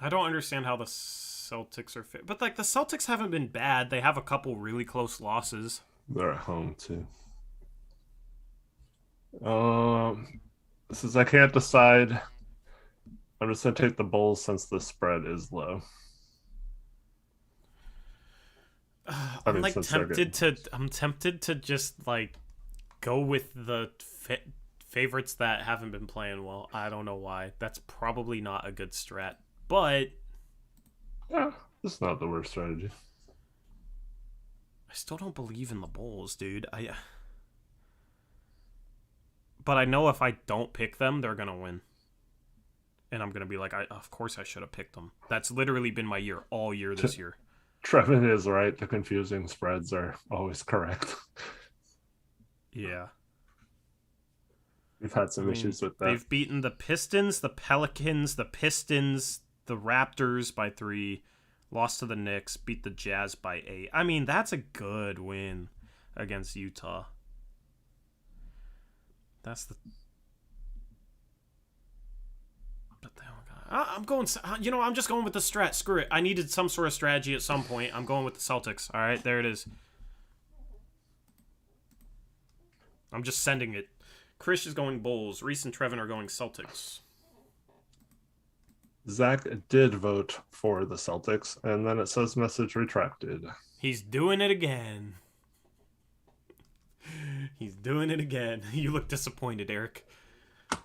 I don't understand how the Celtics are fit. But, like, the Celtics haven't been bad. They have a couple really close losses. They're at home, too. Since I can't decide, I'm just going to take the Bulls since the spread is low. I'm tempted to just, like, go with the favorites that haven't been playing well. I don't know why. That's probably not a good strat. But yeah, it's not the worst strategy. I still don't believe in the Bulls, dude. But I know if I don't pick them, they're gonna win, and I'm gonna be like, of course I should have picked them. That's literally been my year all year this year. Trevin is right. The confusing spreads are always correct. Yeah. We've had some issues with that. They've beaten the Pistons, the Pelicans, the Pistons, the Raptors by 3, lost to the Knicks, beat the Jazz by 8. I mean, that's a good win against Utah. That's the... But I'm going... I'm just going with the strat. Screw it. I needed some sort of strategy at some point. I'm going with the Celtics. All right, there it is. I'm just sending it. Chris is going Bulls. Reese and Trevin are going Celtics. Zach did vote for the Celtics, and then it says message retracted. He's doing it again. He's doing it again. You look disappointed, Eric. I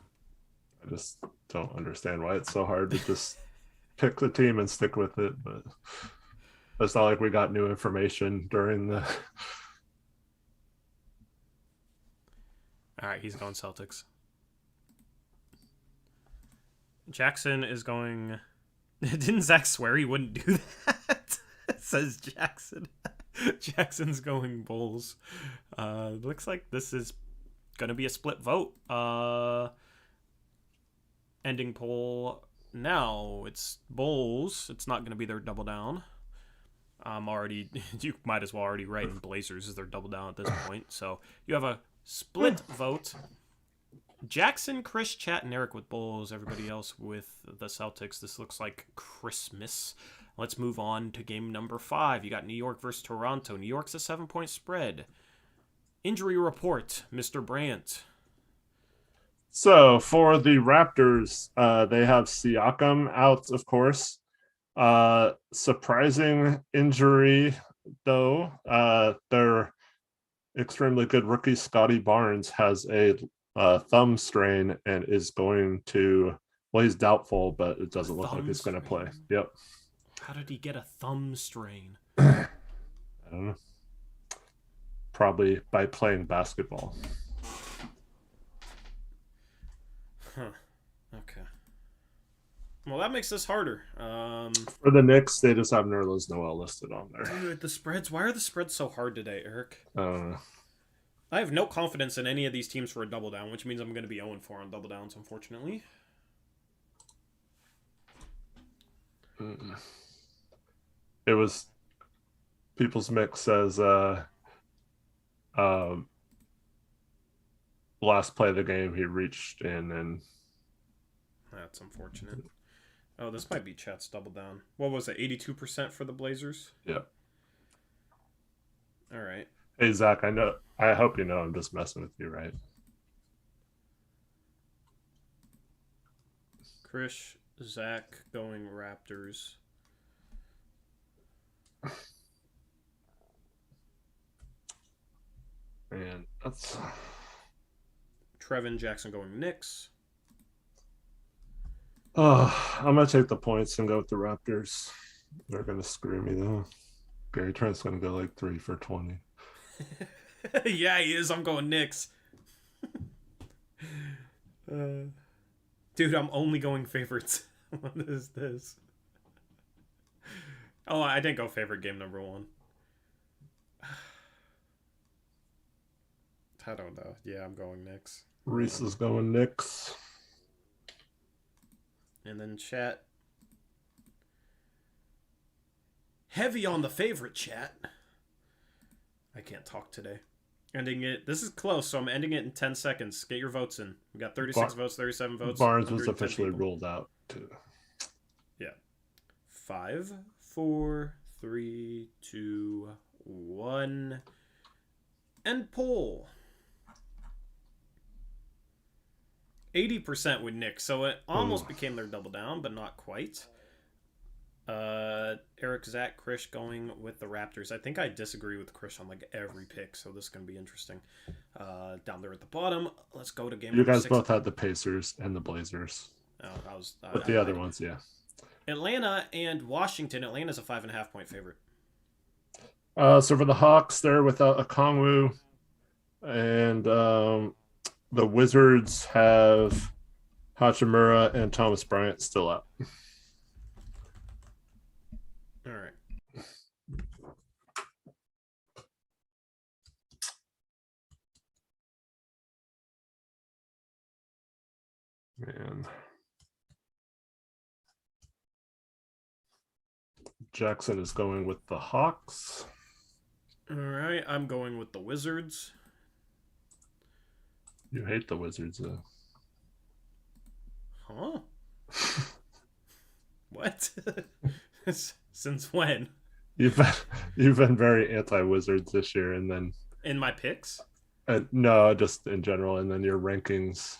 just don't understand why it's so hard to just pick the team and stick with it, but it's not like we got new information during the... All right, he's going Celtics. Jackson is going... Didn't Zach swear he wouldn't do that? It says Jackson. Jackson's going Bulls. Looks like this is going to be a split vote. Ending poll now. It's Bulls. It's not going to be their double down. You might as well already write in Blazers as their double down at this point. So you have a split vote. Jackson, Chris, Chat, and Eric with Bulls. Everybody else with the Celtics. This looks like Christmas. Let's move on to game number 5. You got New York versus Toronto. New York's a 7-point spread. Injury report, Mr. Brandt. So for the Raptors, they have Siakam out, of course. Surprising injury, though. Their extremely good rookie, Scotty Barnes, has a thumb strain and is going to... Well, he's doubtful, but it doesn't look like he's going to play. Yep. How did he get a thumb strain? I don't know. Probably by playing basketball. Huh. Okay. Well, that makes this harder. For the Knicks, they just have Nerlens Noel listed on there. Dude, the spreads. Why are the spreads so hard today, Eric? I don't know. I have no confidence in any of these teams for a double down, which means I'm going to be 0-4 on double downs, unfortunately. It was... People's Mix says last play of the game he reached in and... That's unfortunate. Oh, this might be Chat's double down. What was it, 82% for the Blazers? Yeah. All right. Hey, Zach, I hope you know I'm just messing with you, right? Chris, Zach going Raptors. And that's... Trevin, Jackson going Knicks. I'm going to take the points and go with the Raptors. They're going to screw me, though. Gary Trent's going to go like 3 for 20. Yeah, he is. I'm going Knicks. Dude, I'm only going favorites. What is this? Oh, I didn't go favorite game number 1. I don't know. Yeah, I'm going Knicks. Reese is going Knicks. And then chat. Heavy on the favorite, chat. I can't talk today. Ending it. This is close, so I'm ending it in 10 seconds. Get your votes in. We got 36 votes, 37 votes. Barnes was officially ruled out, too. Yeah. 5, 4, 3, 2, 1. End poll. 80% with Nick, so it almost became their double down, but not quite. Eric, Zach, Krish going with the Raptors. I think I disagree with Krish on like every pick, so this is going to be interesting. Down there at the bottom, let's go to game You number guys 6. both had the Pacers and the Blazers. Oh, but the other ones, yeah. Atlanta and Washington. Atlanta's a 5.5 point favorite. So for the Hawks, they're without Okongwu, and the Wizards have Hachimura and Thomas Bryant still out. All right. Man. Jackson is going with the Hawks. All right, I'm going with the Wizards. You hate the Wizards, though. Huh? What? Since when? You've been very anti-Wizards this year, and then in my picks. No, just in general, and then your rankings.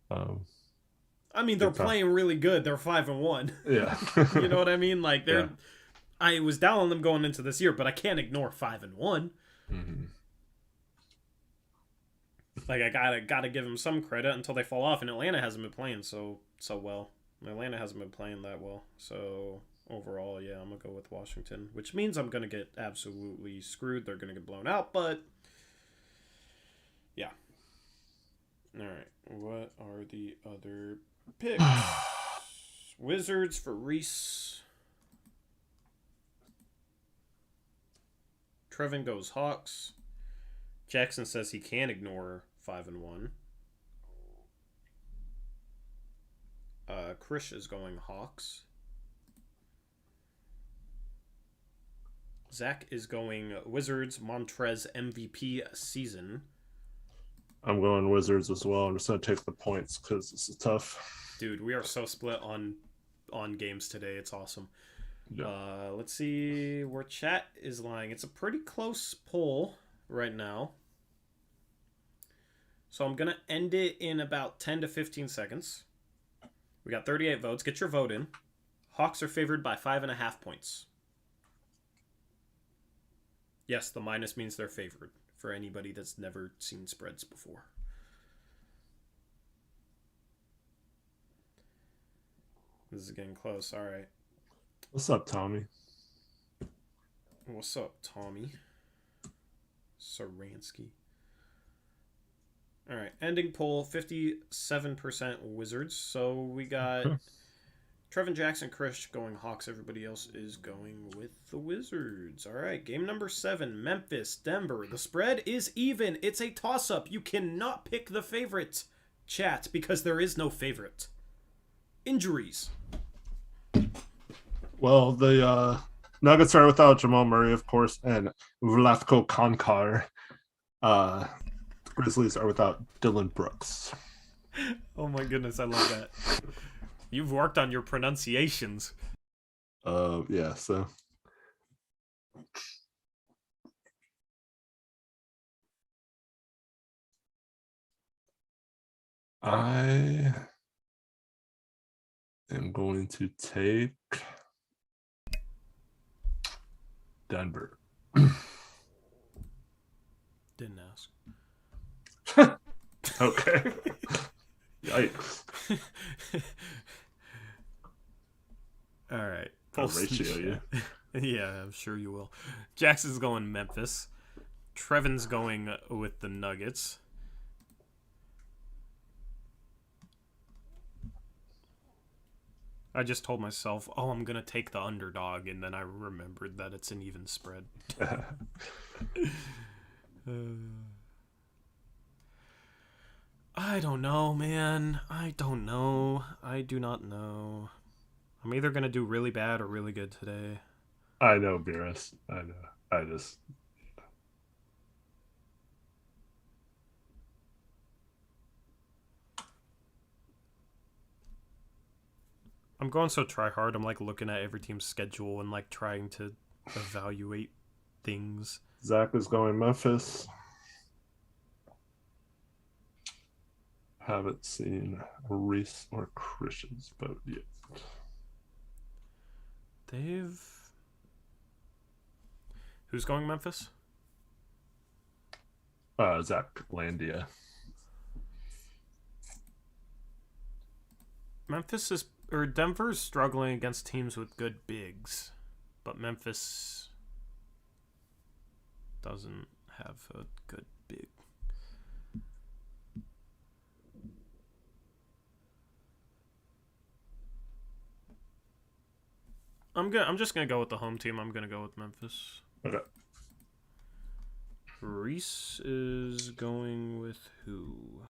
I mean, they're playing really good. They're 5-1. Yeah, you know what I mean. Like they're. Yeah. I was down on them going into this year, but I can't ignore 5-1. Mm-hmm. Like I gotta give them some credit until they fall off, and Atlanta hasn't been playing so well. Atlanta hasn't been playing that well, so overall, yeah, I'm gonna go with Washington, which means I'm gonna get absolutely screwed. They're gonna get blown out, but yeah. All right, what are the other picks? Wizards for Reese. Trevin goes Hawks. Jackson says he can't ignore 5-1. Krish is going Hawks. Zach is going Wizards. Montrez MVP season. I'm going Wizards as well. I'm just going to take the points because this is tough. Dude, we are so split on games today. It's awesome. Yeah. Let's see where chat is lying. It's a pretty close poll right now. So I'm going to end it in about 10 to 15 seconds. We got 38 votes. Get your vote in. Hawks are favored by 5.5 points. Yes, the minus means they're favored for anybody that's never seen spreads before. This is getting close. All right. What's up, Tommy? What's up, Tommy? Saransky. All right, ending poll, 57% Wizards. So we got Trevin Jackson, Krish going Hawks. Everybody else is going with the Wizards. All right, game number 7, Memphis, Denver. The spread is even. It's a toss-up. You cannot pick the favorite, chat, because there is no favorite. Injuries. Well, the Nuggets are without Jamal Murray, of course, and Vlatko Konkar. Grizzlies are without Dylan Brooks. Oh my goodness, I love that. You've worked on your pronunciations. Yeah, so. I am going to take Denver. Didn't ask. Okay. Yikes. All right. I'll ratio you. Yeah, I'm sure you will. Jackson's going Memphis. Trevin's going with the Nuggets. I just told myself, oh, I'm going to take the underdog, and then I remembered that it's an even spread. I don't know, man. I don't know. I do not know. I'm either going to do really bad or really good today. I know, Beerus. I know. I just. I'm going so try hard. I'm like looking at every team's schedule and like trying to evaluate things. Zach is going Memphis. Haven't seen Reese or Chris's vote yet. Who's going Memphis? Zach Landia. Denver's struggling against teams with good bigs, but Memphis doesn't have a good big. I'm just gonna go with the home team. I'm gonna go with Memphis. Okay. Reese is going with who?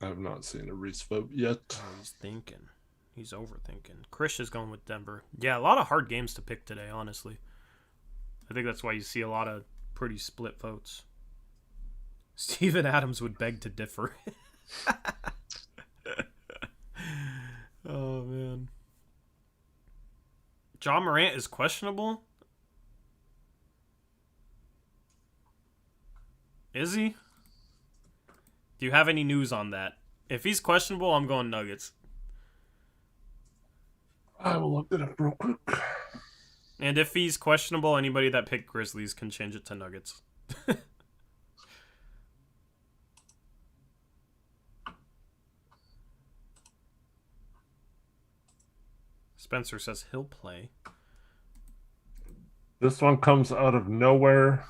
I have not seen a Reese vote yet. Oh, he's thinking. He's overthinking. Chris is going with Denver. Yeah, a lot of hard games to pick today, honestly. I think that's why you see a lot of pretty split votes. Steven Adams would beg to differ. Oh, man. Ja Morant is questionable? Is he? Do you have any news on that? If he's questionable, I'm going Nuggets. I will look it up real quick. And if he's questionable, anybody that picked Grizzlies can change it to Nuggets. Spencer says he'll play. This one comes out of nowhere.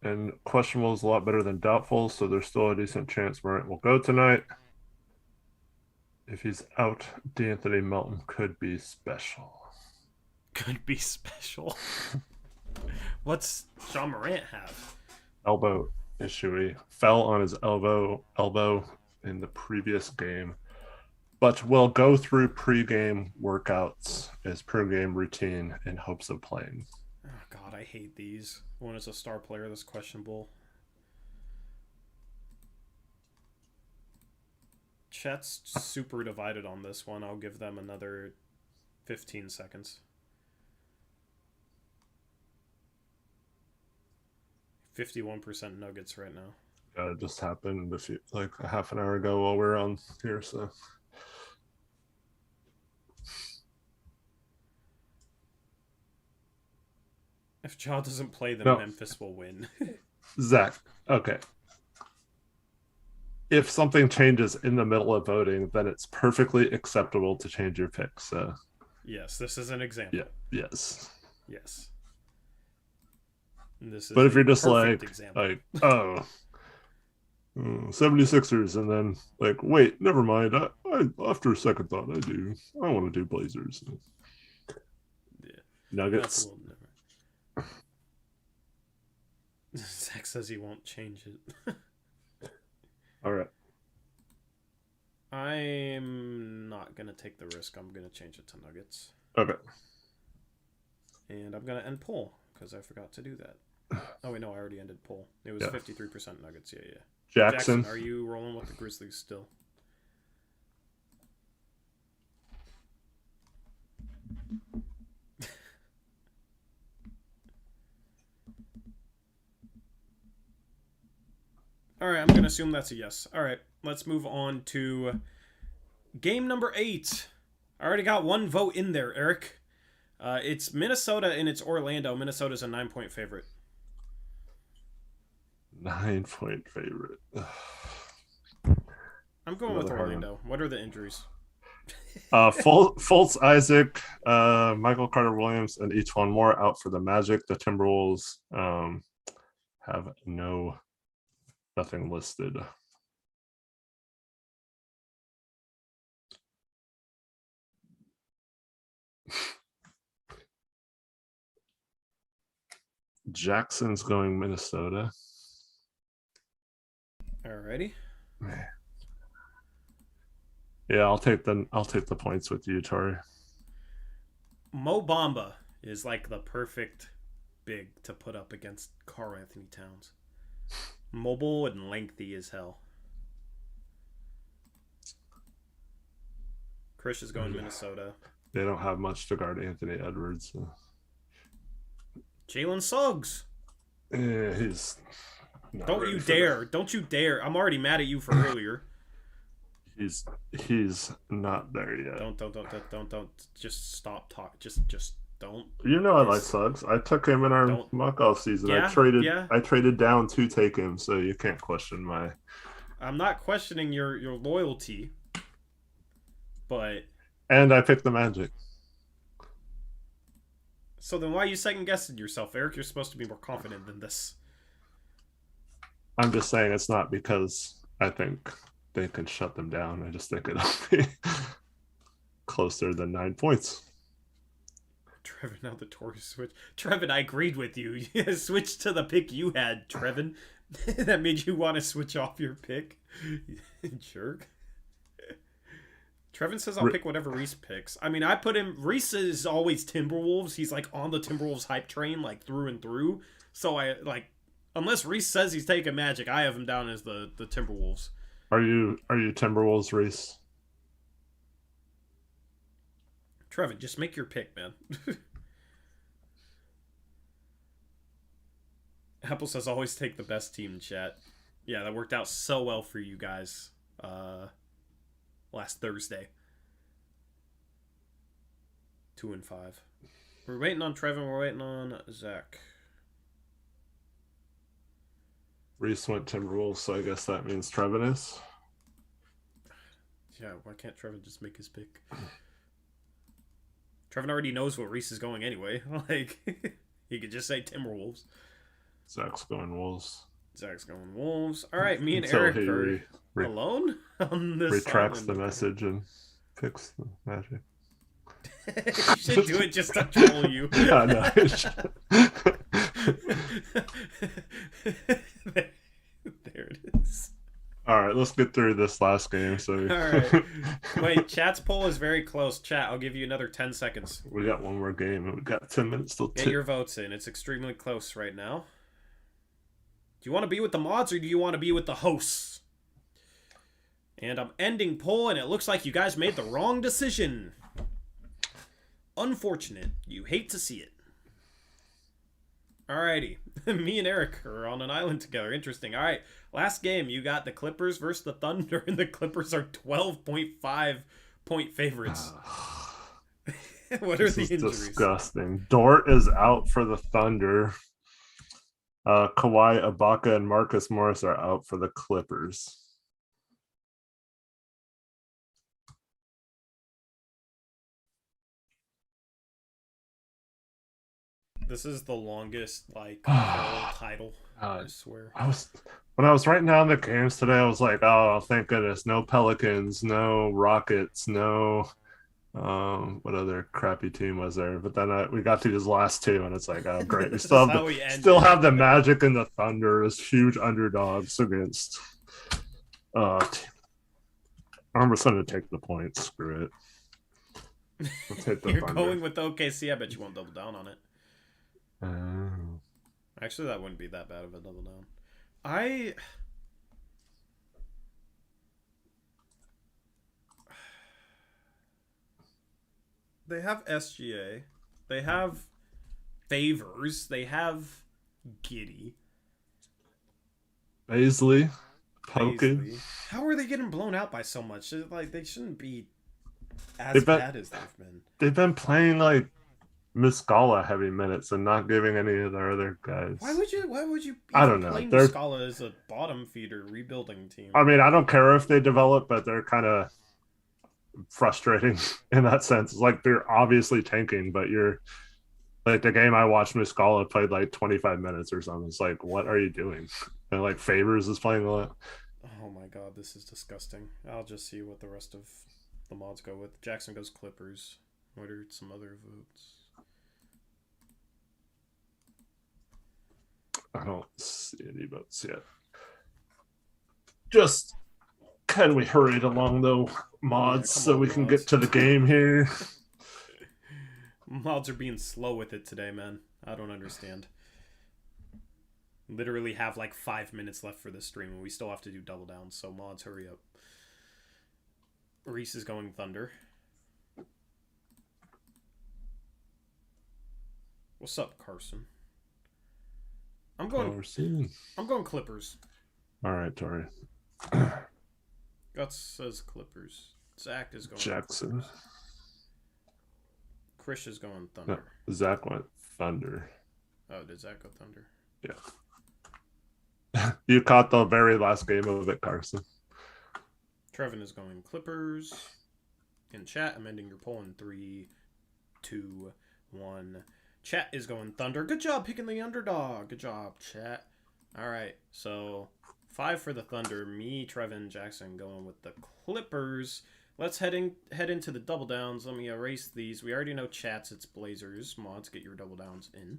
And questionable is a lot better than doubtful, so there's still a decent chance Morant will go tonight. If he's out, D'Anthony Melton could be special. Could be special. What's Ja Morant have? Elbow issue. He fell on his elbow in the previous game, but will go through pre-game workouts as per-game routine in hopes of playing. Oh, God, I hate these. One is a star player that's questionable. Chat's super divided on this one. I'll give them another 15 seconds. 51% Nuggets right now. It just happened like a half an hour ago while we were on here, so. If Ja doesn't play, then No. Memphis will win. Zach, okay. If something changes in the middle of voting, then it's perfectly acceptable to change your pick. So, yes, this is an example. yeah, yes. Yes. This is but if you're just example. like, oh, 76ers, and then like, wait, never mind. I after a second thought, I want to do Blazers. Yeah. Nuggets. Zach says he won't change it. All right. I'm not going to take the risk. I'm going to change it to Nuggets. Okay. And I'm going to end poll because I forgot to do that. Oh, wait, no, I already ended poll. It was 53% Nuggets. Yeah. Jackson, are you rolling with the Grizzlies still? All right, I'm going to assume that's a yes. All right, let's move on to game number 8. I already got one vote in there, Eric. It's Minnesota and it's Orlando. Minnesota's a 9-point favorite. 9-point favorite. I'm going with Orlando. What are the injuries? Fultz, Isaac, Michael Carter Williams, and each one more out for the Magic. The Timberwolves have nothing listed. Jackson's going Minnesota. Alrighty. Yeah, I'll take the points with you, Tori. Mo Bamba is like the perfect big to put up against Karl Anthony Towns. Mobile and lengthy as hell. Chris is going Minnesota. They don't have much to guard Anthony Edwards. So. Jalen Suggs. Yeah, he's. Don't you dare! Don't you dare! I'm already mad at you for earlier. He's not there yet. Don't. Just stop talking. Just don't. You know I like Suggs. I took him in our mock-off season. Yeah, I traded down to take him, so you can't question my. I'm not questioning your loyalty, but. And I picked the Magic. So then why are you second guessing yourself, Eric? You're supposed to be more confident than this. I'm just saying it's not because I think they can shut them down. I just think it'll be closer than 9 points. Trevin, now the Tory switch. Trevin, I agreed with you. Switch to the pick you had, Trevin. That made you want to switch off your pick. Jerk. Trevin says I'll pick whatever Reese picks. I mean, I put him... Reese is always Timberwolves. He's, like, on the Timberwolves hype train, like, through and through. So, I, like... Unless Reese says he's taking Magic, I have him down as the Timberwolves. Are you Timberwolves, Reese? Trevin, just make your pick, man. Apple says always take the best team in chat. Yeah, that worked out so well for you guys. Last Thursday. 2-5. We're waiting on Trevin. We're waiting on Zach. Reese went Timberwolves, so I guess that means Trevin is. Yeah, why can't Trevin just make his pick? Trevin already knows what Reese is going anyway. Like, he could just say Timberwolves. Zach's going Wolves. Zach's going Wolves. All right, me and Eric are alone on this. Retracts the message and picks the Magic. You should do it just to troll you. I know. There it is. All right, let's get through this last game. So, all right. Wait, chat's poll is very close. Chat, I'll give you another 10 seconds. We got one more game, and we got 10 minutes till. Get your votes in. It's extremely close right now. Do you want to be with the mods or do you want to be with the hosts? And I'm ending poll, and it looks like you guys made the wrong decision. Unfortunate. You hate to see it. Alrighty. Me and Eric are on an island together. Interesting. Alright. Last game, you got the Clippers versus the Thunder, and the Clippers are 12.5 point favorites. What are the injuries? Disgusting. Dort is out for the Thunder. Kawhi, Ibaka, and Marcus Morris are out for the Clippers. This is the longest title. I swear. When I was writing down the games today, I was like, "Oh, thank goodness! No Pelicans, no Rockets, no what other crappy team was there?" But then we got to these last two, and it's like, "Oh, great! We still have the Magic and the Thunder as huge underdogs against." I'm just going to take the points. Screw it. Let's hit the You're Thunder. Going with OKC. I bet you won't double down on it. Actually, that wouldn't be that bad of a double down. They have SGA. They have Favors. They have Giddy. Baisley. Pokin. How are they getting blown out by so much? Like, they shouldn't be as bad as they've been. They've been playing like Muscala heavy minutes and not giving any of their other guys. Why would you I don't know. Play Muscala as a bottom feeder rebuilding team? I mean, I don't care if they develop, but they're kind of frustrating in that sense. It's like they're obviously tanking, but you're like the game I watched, Muscala played like 25 minutes or something. It's like, what are you doing? And like Favors is playing a lot. Oh my god, this is disgusting. I'll just see what the rest of the mods go with. Jackson goes Clippers. What are some other votes? I don't see any votes yet. Just can we hurry it along though, mods, so we can get to the game here? Mods are being slow with it today, man. I don't understand. Literally have like 5 minutes left for this stream, and we still have to do double down. So mods, hurry up. Reese is going Thunder. What's up, Carson? I'm going Clippers. All right, Tori. Guts says Clippers. Zach is going Jackson. Chris is going Thunder. No, Zach went Thunder. Oh, did Zach go Thunder? Yeah. You caught the very last game of it, Carson. Trevin is going Clippers. In chat, I'm ending your poll in 3, 2, 1. Chat is going Thunder. Good job picking the underdog. Good job, chat. All right, so 5 for the Thunder. Me, Trevin, Jackson going with the Clippers. Let's head into the double downs. Let me erase these. We already know chats. It's Blazers. Mods, get your double downs in.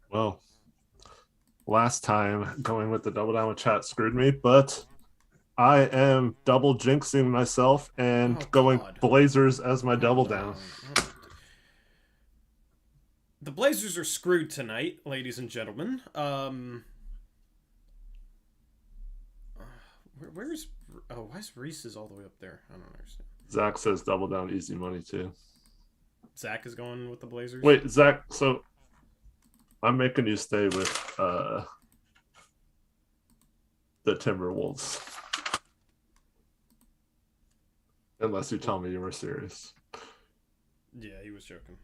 Well, last time going with the double down with chat screwed me, but I am double jinxing myself and going Blazers as my double down. The Blazers are screwed tonight, ladies and gentlemen. Where's... Oh, why is Reese's all the way up there? I don't understand. Zach says double down, easy money, too. Zach is going with the Blazers? Wait, Zach, so I'm making you stay with the Timberwolves. Unless you tell me you were serious. Yeah, he was joking.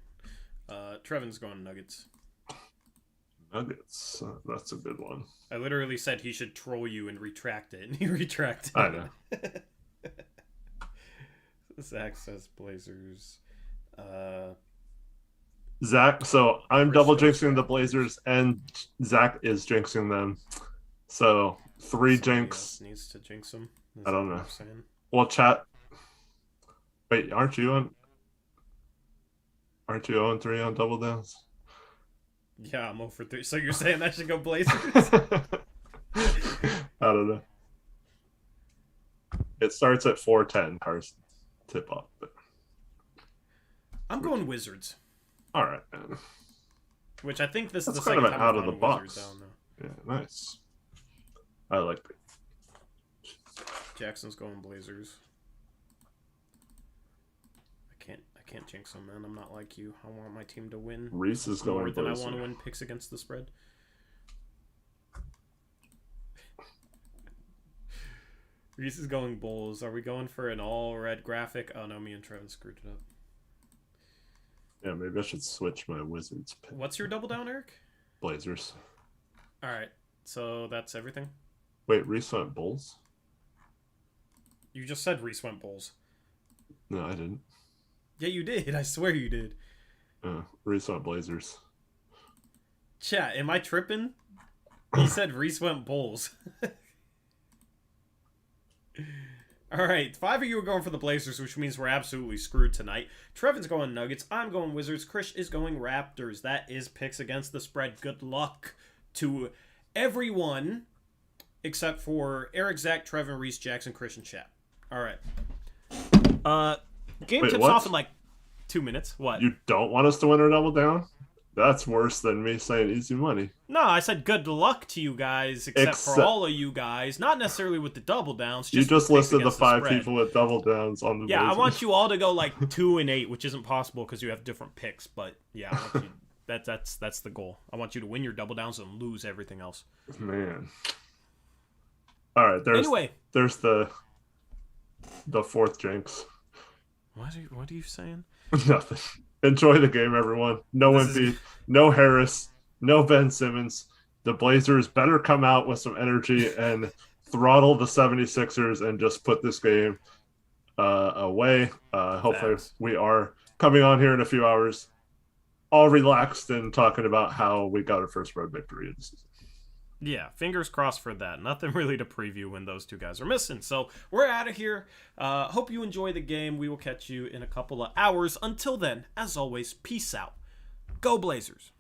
Trevin's going Nuggets. Nuggets. That's a good one. I literally said he should troll you and retract it, and he retracted it. I know. Zach says Blazers. Zach, so I'm double jinxing the Blazers, and Zach is jinxing them. So 3 jinx. Needs to jinx them. I don't know. Well, chat. Wait, aren't you 0-3 on double downs? Yeah, I'm 0-3. So you're saying I should go Blazers? I don't know. It starts at 4:10, Carson. Tip off. But... I'm going Wizards. All right, man. Which I think this That's is the kind second of time out of the box. Down, yeah, nice. I like it. Jackson's going Blazers. I can't jinx them, man. I'm not like you. I want my team to win. Reese is going more than Blazers. I want to win picks against the spread. Reese is going Bulls. Are we going for an all-red graphic? Oh, no, me and Trevin screwed it up. Yeah, maybe I should switch my Wizards pick. What's your double down, Eric? Blazers. All right, so that's everything? Wait, Reese went Bulls? You just said Reese went Bulls. No, I didn't. Yeah, you did. I swear you did. Reese went Blazers. Chat, am I tripping? He said Reese went Bulls. All right, 5 of you are going for the Blazers, which means we're absolutely screwed tonight. Trevin's going Nuggets. I'm going Wizards. Chris is going Raptors. That is picks against the spread. Good luck to everyone except for Eric, Zach, Trevin, Reese, Jackson, Chris, and chat. All right. Game tips off in like 2 minutes. What? You don't want us to win or double down? That's worse than me saying easy money. No, I said good luck to you guys, except for all of you guys. Not necessarily with the double downs. You just listed the 5 people with double downs on the Yeah, Blazers. I want you all to go like 2-8, which isn't possible because you have different picks. But yeah, I want you, that's the goal. I want you to win your double downs and lose everything else. Man. All right, there's the 4th jinx. What are you saying? Nothing. Enjoy the game, everyone. No Embiid, no Harris, no Ben Simmons. The Blazers better come out with some energy and throttle the 76ers and just put this game away. Hopefully we are coming on here in a few hours, all relaxed and talking about how we got our first road victory of the season. Yeah, fingers crossed for that. Nothing really to preview when those two guys are missing. So we're out of here. Hope you enjoy the game. We will catch you in a couple of hours. Until then, as always, peace out. Go Blazers.